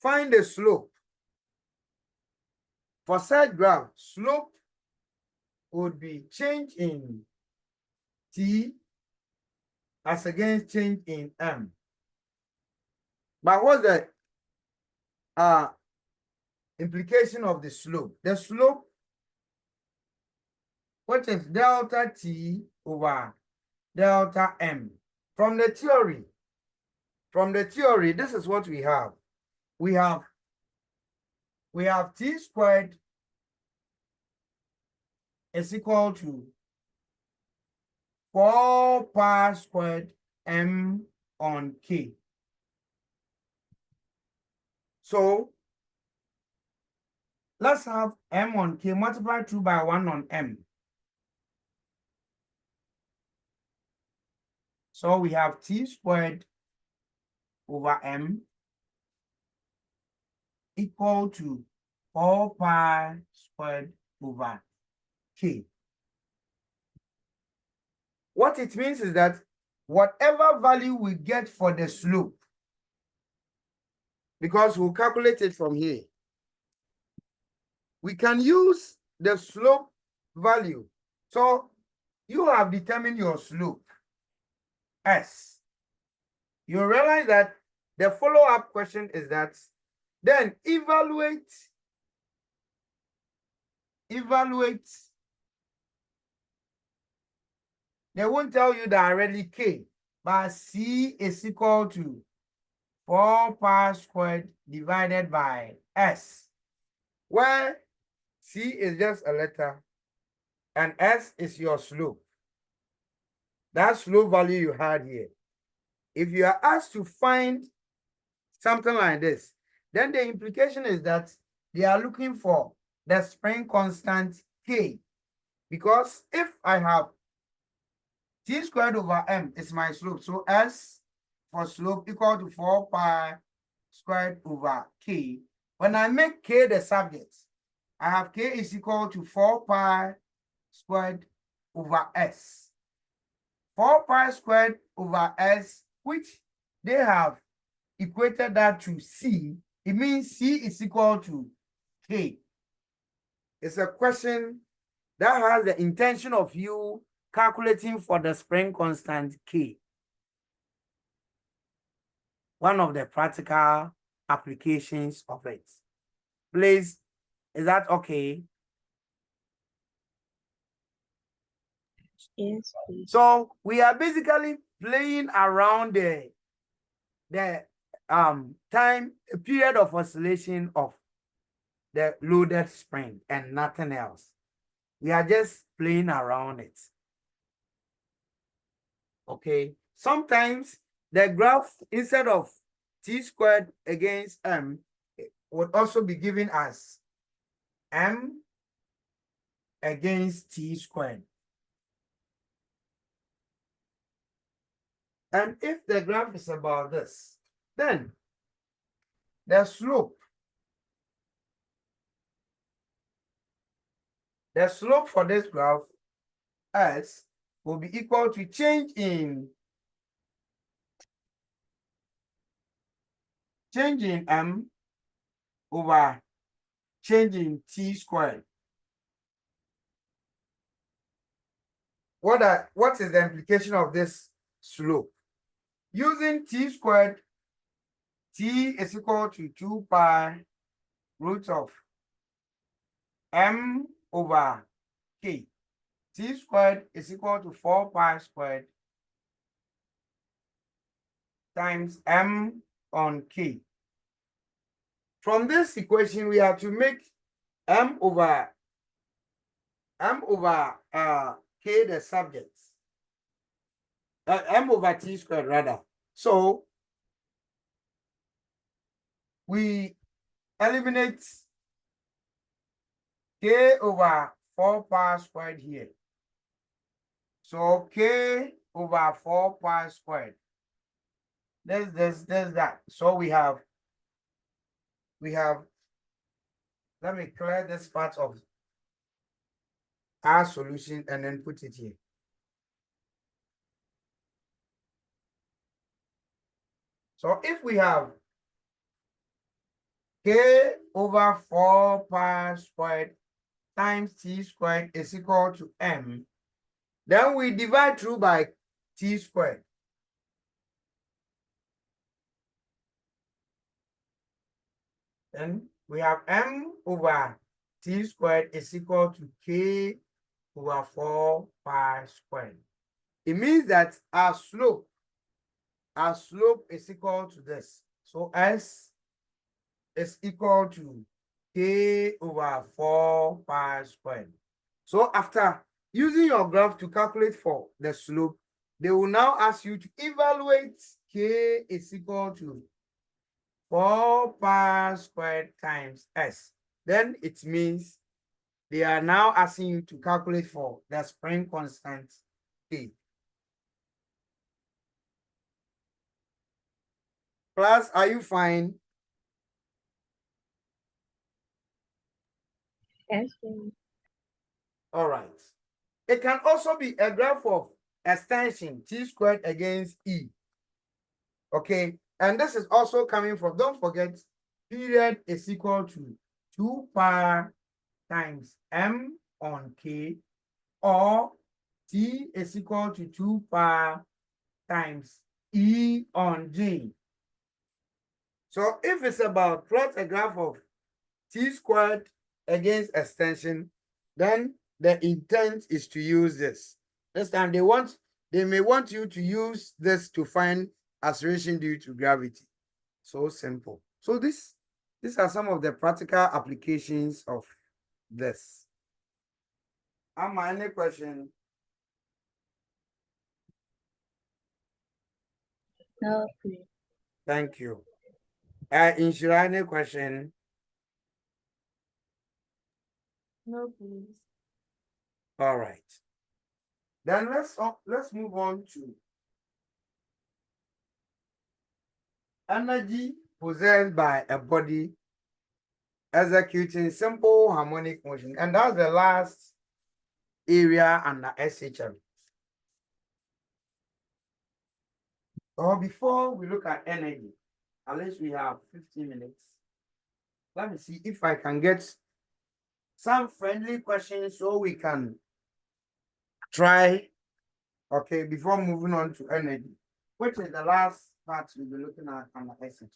Speaker 1: find the slope. For such graph, slope would be change in t as against change in m. But what's the implication of the slope? The slope, which is delta t over delta m. From the theory, this is what we have. We have t squared is equal to 4 pi squared m on k. So let's have m on k multiplied 2 by 1 on m. So we have t squared over m equal to 4 pi squared over k. What it means is that whatever value we get for the slope, because we'll calculate it from here, we can use the slope value. So you have determined your slope, S. You realize that the follow-up question is that then evaluate they won't tell you directly k, but c is equal to 4 pi squared divided by s, where c is just a letter and s is your slope. That slope value you had here. If you are asked to find something like this, then the implication is that they are looking for the spring constant k, because if I have t squared over m is my slope, so s for slope equal to 4 pi squared over k. When I make k the subject, I have k is equal to 4 pi squared over s. 4 pi squared over s, which they have equated that to c. It means c is equal to k. It's a question that has the intention of you calculating for the spring constant k. One of the practical applications of it. Please, is that okay?
Speaker 3: Yes, please.
Speaker 1: So we are basically playing around the time period of oscillation of the loaded spring and nothing else. We are just playing around it. Okay. Sometimes the graph, instead of t squared against m, would also be given as m against t squared. And if the graph is about this, then the slope for this graph S will be equal to change in m over changing t squared. What is the implication of this slope? Using t squared, t is equal to 2 pi root of m over k. T squared is equal to 4 pi squared times m on k. From this equation, we have to make m over k the subject. M over t squared rather. So we eliminate k over 4 pi squared here. So k over 4 pi squared. There's that. So we have, let me clear this part of our solution and then put it here. So if we have k over 4 pi squared times t squared is equal to m, then we divide through by t squared. Then we have m over t squared is equal to k over 4 pi squared. It means that our slope is equal to this. So s is equal to k over 4 pi squared. So after using your graph to calculate for the slope, they will now ask you to evaluate k is equal to 4 pi squared times s. Then it means they are now asking you to calculate for the spring constant k. Class, are you fine?
Speaker 3: Yes, please.
Speaker 1: All right. It can also be a graph of extension t squared against e. Okay. And this is also coming from, don't forget, period is equal to 2 pi times m on k, or t is equal to 2 pi times e on g. So if it's about plot a graph of t squared against extension, then the intent is to use this. This time they may want you to use this to find acceleration due to gravity. So simple. So these are some of the practical applications of this. Any question?
Speaker 3: No, please.
Speaker 1: Thank you. Inshira, any question?
Speaker 4: No, please.
Speaker 1: All right. Then let's move on to energy possessed by a body executing simple harmonic motion. And that's the last area under SHM. Or before we look at energy, at least we have 15 minutes. Let me see if I can get some friendly questions so we can try, okay, before moving on to energy, which is the last part we'll be looking at under SHM.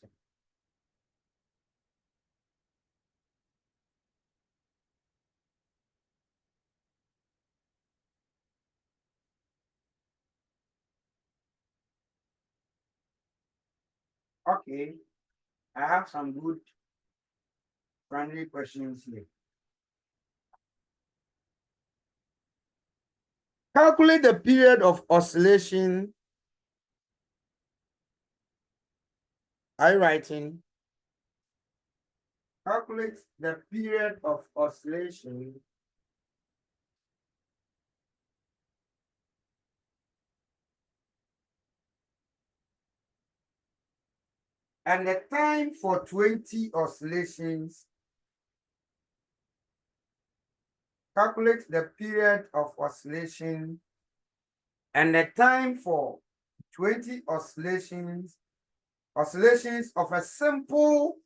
Speaker 1: Okay, I have some good friendly questions here. Calculate the period of oscillation. Are you writing? Calculate the period of oscillation and the time for 20 oscillations. Calculate the period of oscillation and the time for 20 oscillations of a simple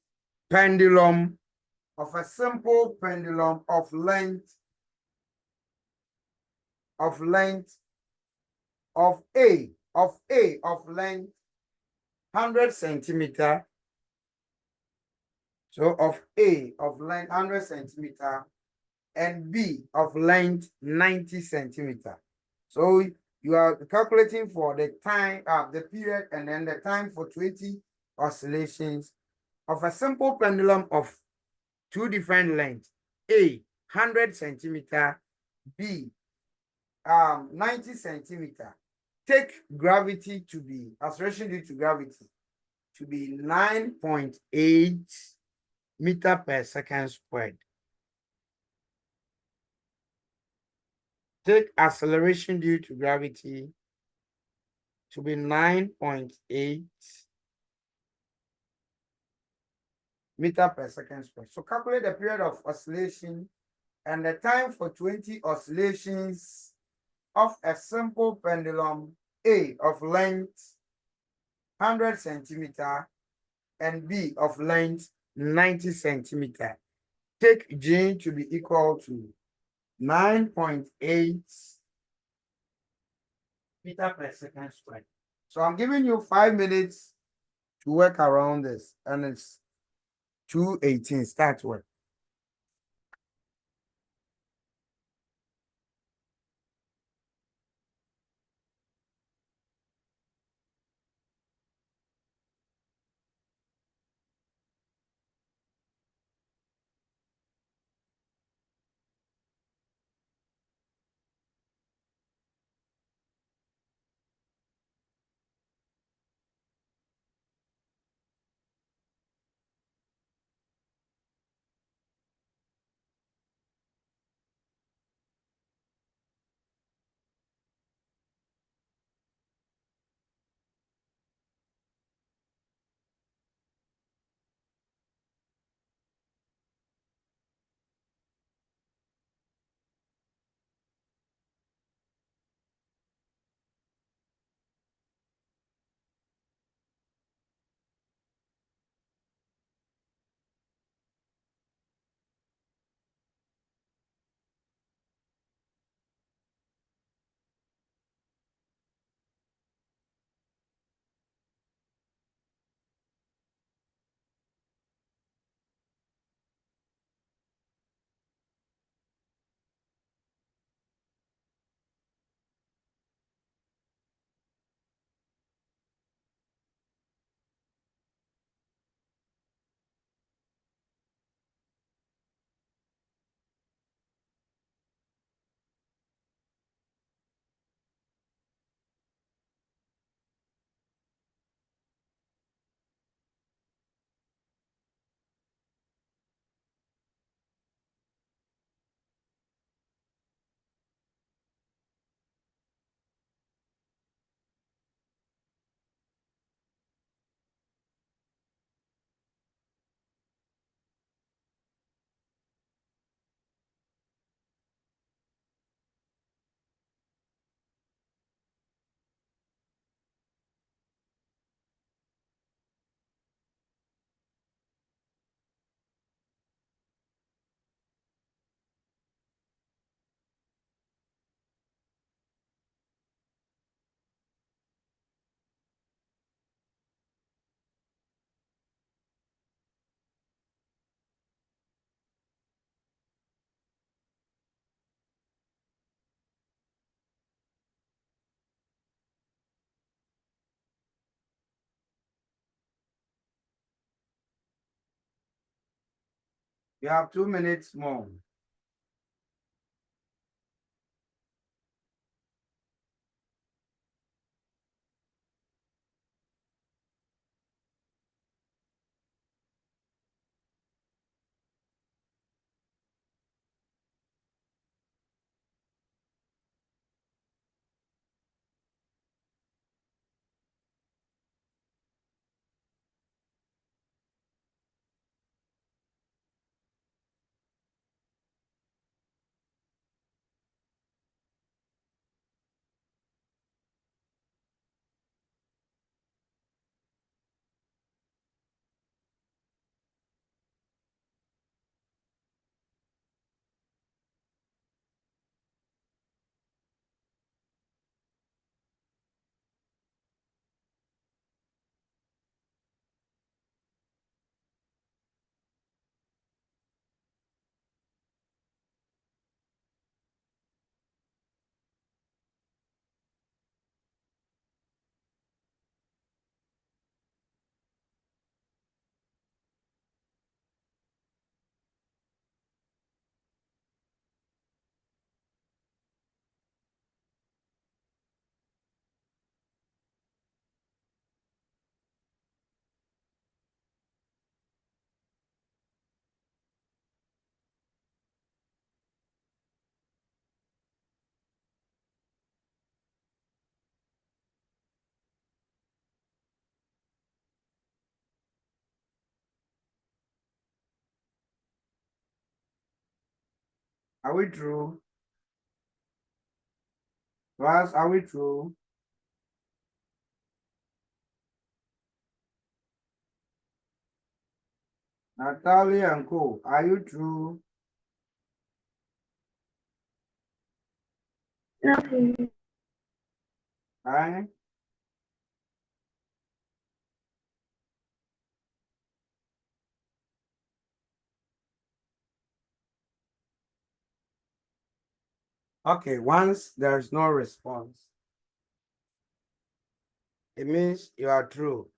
Speaker 1: pendulum, of a simple pendulum of length of length of length 100 centimeter. So of A of length 100 centimeter and B of length 90 centimeter. So you are calculating for the time, the period, and then the time for 20 oscillations of a simple pendulum of two different lengths. A 100 centimeter, B 90 centimeter. Take gravity to be, acceleration due to gravity to be 9.8 meter per second squared. Take acceleration due to gravity to be 9.8 meter per second squared. So calculate the period of oscillation and the time for 20 oscillations of a simple pendulum A of length 100 centimeter and B of length 90 centimeter. Take G to be equal to 9.8 meter per second squared. So I'm giving you 5 minutes to work around this, and it's 2:18. Start work. You have 2 minutes more. Are we true? Class, are we true? Natalia and Co, are you true? Aye. Okay, once there's no response, it means you are true.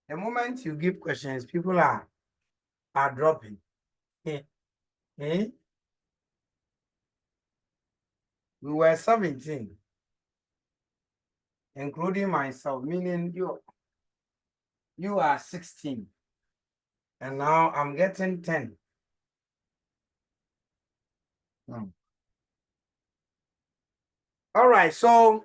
Speaker 1: The moment you give questions, people are dropping. Eh? Eh? We were 17, including myself, meaning you are 16. And now I'm getting 10. All right, so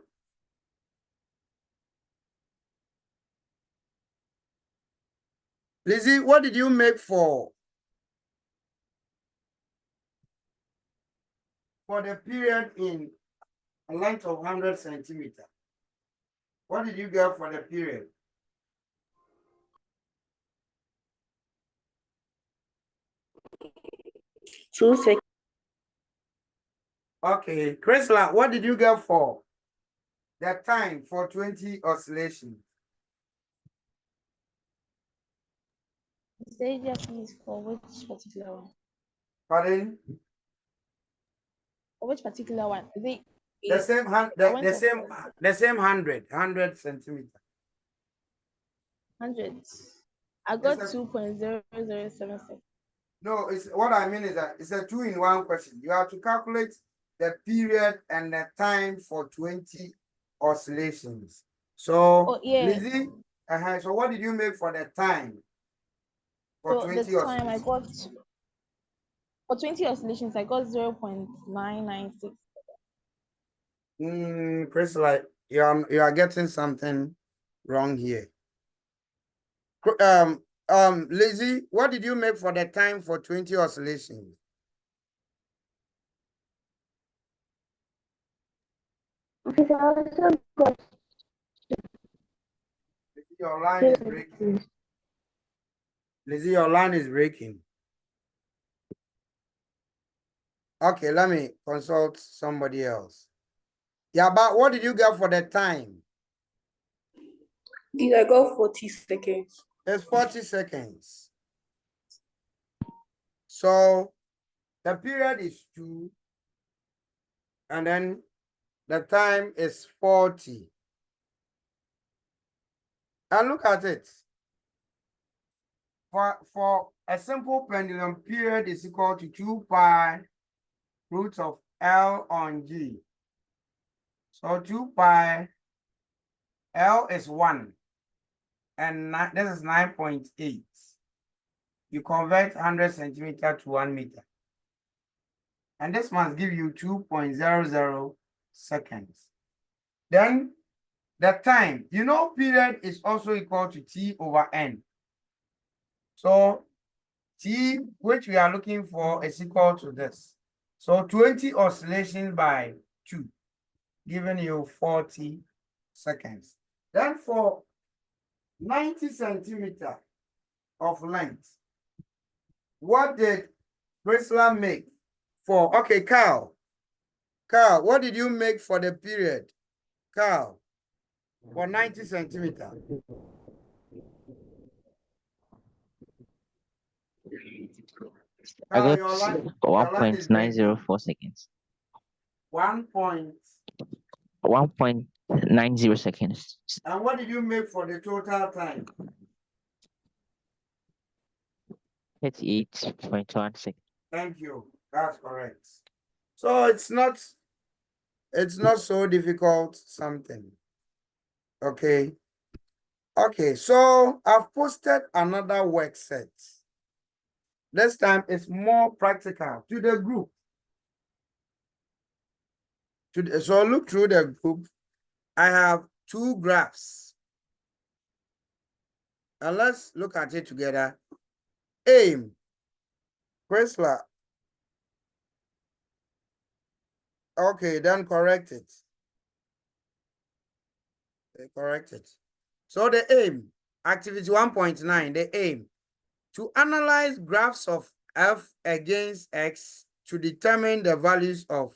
Speaker 1: Lizzie, what did you make for the period in a length of 100 centimeters? What did you get for the period?
Speaker 2: 2 seconds.
Speaker 1: Okay, Chrysler, what did you get for the time for 20 oscillations?
Speaker 3: Stadia, please, for which particular one?
Speaker 1: Pardon?
Speaker 3: For which particular one? Is it
Speaker 1: The same the same 100 centimeters.
Speaker 3: 100. I got 2.0076.
Speaker 1: No, it's what I mean is that it's a 2-in-1 question. You have to calculate the period and the time for 20 oscillations. So,
Speaker 3: Oh, yeah.
Speaker 1: Lizzie, so what did you make for the time for
Speaker 3: So
Speaker 1: 20
Speaker 3: the time I
Speaker 1: oscillations?
Speaker 3: got for 20 oscillations, I got 0.996.
Speaker 1: Chris, like you are getting something wrong here. Lizzie, what did you make for the time for 20 oscillations? Your line is breaking. Lizzie, your line is breaking. Okay, let me consult somebody else. Yeah, but what did you get for the time?
Speaker 2: Did I go 40 seconds?
Speaker 1: It's 40 seconds. So the period is 2, and then the time is 40. And look at it. For a simple pendulum, period is equal to 2 pi root of L on G. So 2 pi, L is 1, and this is 9.8. You convert 100 centimeter to 1 meter. And this must give you 2.00 seconds. Then the time, period is also equal to T over N. So T, which we are looking for, is equal to this. So 20 oscillations by 2, giving you 40 seconds. Then for 90 centimeter of length, what did Chrysler make for? Okay, Carl, what did you make for the period? Carl, for 90 centimeter.
Speaker 6: I got
Speaker 1: Your line is
Speaker 6: 1.904 seconds. 1.90 seconds.
Speaker 1: And what did you make for the total time?
Speaker 6: 38.1 seconds.
Speaker 1: Thank you. That's correct. So it's not so difficult something. Okay. Okay, so I've posted another work set. This time it's more practical to the group. So look through the group. I have two graphs. And let's look at it together. Aim. Chrysler. Okay, then correct it. Correct it. So the aim, activity 1.9, the aim, to analyze graphs of F against X to determine the values of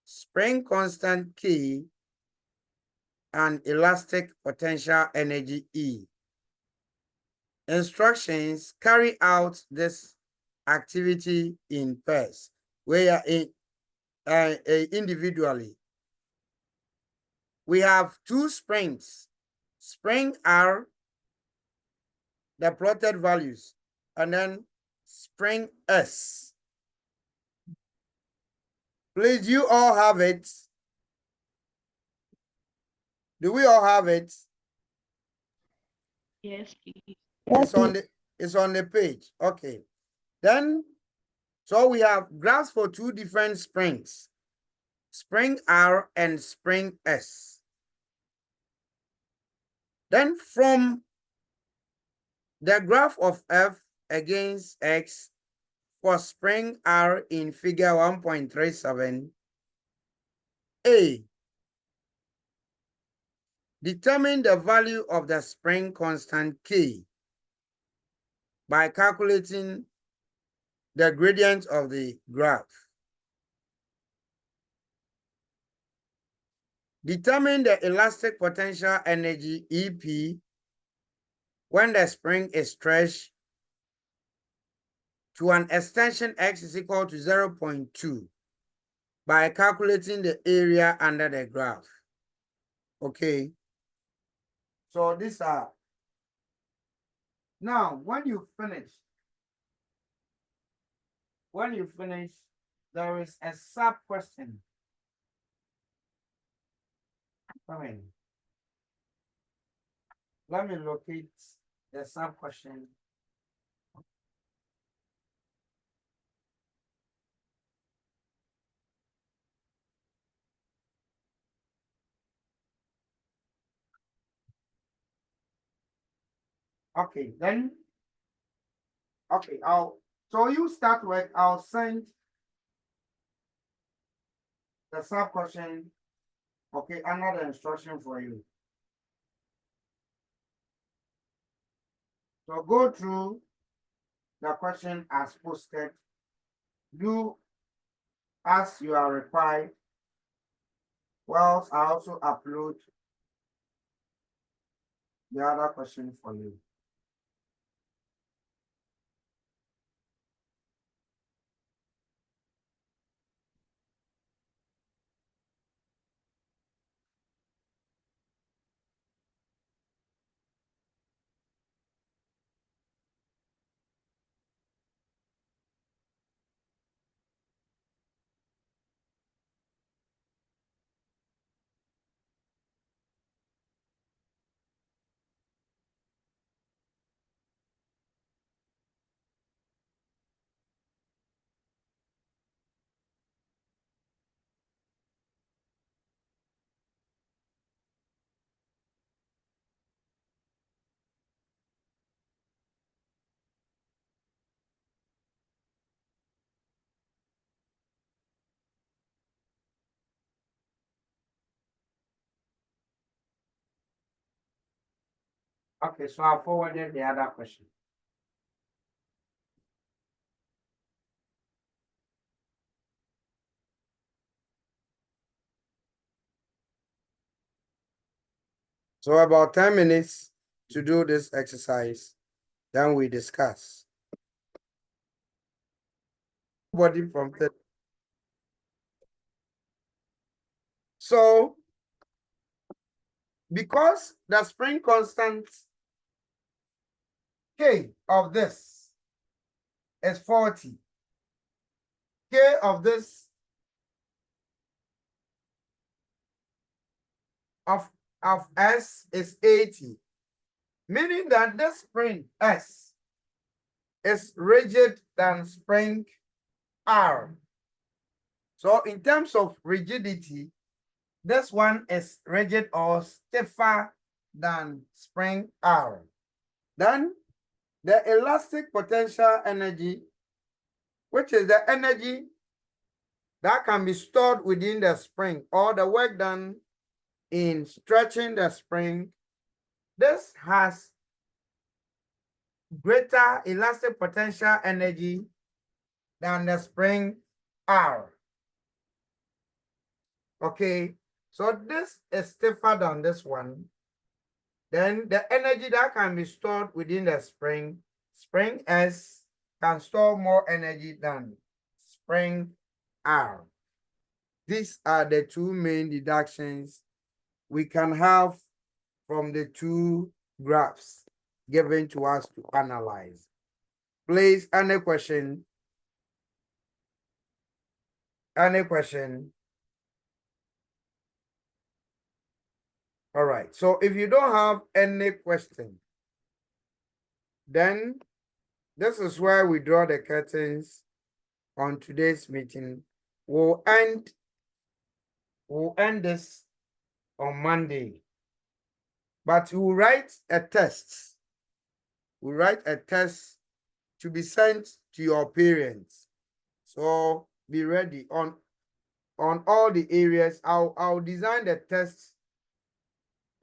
Speaker 1: spring constant K and elastic potential energy E. Instructions: carry out this activity in pairs, where individually. We have two springs, spring R, the plotted values, and then spring S. Please, you all have it. Do we all have it?
Speaker 5: Yes, please.
Speaker 1: It's on the page. Okay. Then, so we have graphs for two different springs, spring R and spring S. Then from the graph of F against X for spring R in figure 1.37, A, determine the value of the spring constant K by calculating the gradient of the graph. Determine the elastic potential energy EP when the spring is stretched to an extension X is equal to 0.2 by calculating the area under the graph. Okay. So these are. Now, when you finish, there is a sub question. Come in. Let me locate the sub question. Okay, then. Okay, so you start work. I'll send the sub question. Okay, another instruction for you. So go through the question as posted. Do as you are required. Well, I also upload the other question for you. Okay, so I forwarded the other question. So about 10 minutes to do this exercise, then we discuss. Body prompted. So, because the spring constant K of this is 40, K of this of S is 80, meaning that this spring S is rigid than spring R. So in terms of rigidity, this one is rigid or stiffer than spring R. Then the elastic potential energy, which is the energy that can be stored within the spring or the work done in stretching the spring, this has greater elastic potential energy than the spring R. Okay, so this is stiffer than this one. Then the energy that can be stored within the spring S can store more energy than spring R. These are the two main deductions we can have from the two graphs given to us to analyze. Please, any question? Any question? All right, so if you don't have any question, then this is where we draw the curtains on today's meeting. We'll end this on Monday, but we'll write a test. We'll write a test to be sent to your parents. So be ready on all the areas. I'll design the test,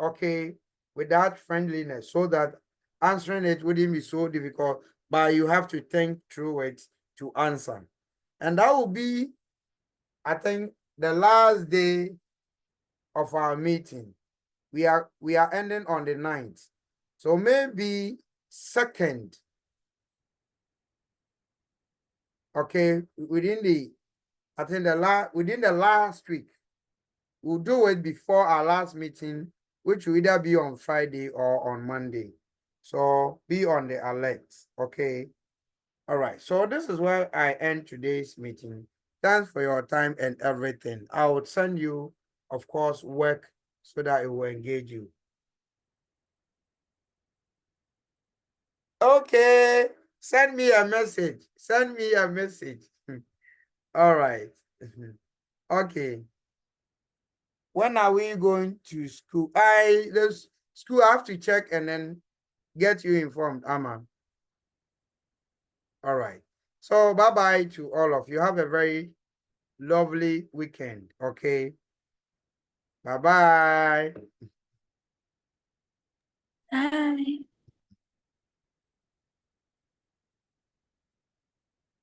Speaker 1: okay, with that friendliness so that answering it wouldn't be so difficult, but you have to think through it to answer. And that will be, I think, the last day of our meeting. We are ending on the 9th. So maybe 2nd, okay, within the last week, we'll do it before our last meeting, which will either be on Friday or on Monday. So be on the alert, okay? All right, so this is where I end today's meeting. Thanks for your time and everything. I would send you, of course, work so that it will engage you. Okay, send me a message. Send me a message. All right. Okay. When are we going to school? The school, I have to check and then get you informed, Amma. All right. So bye-bye to all of you. Have a very lovely weekend. Okay. Bye-bye.
Speaker 4: Bye.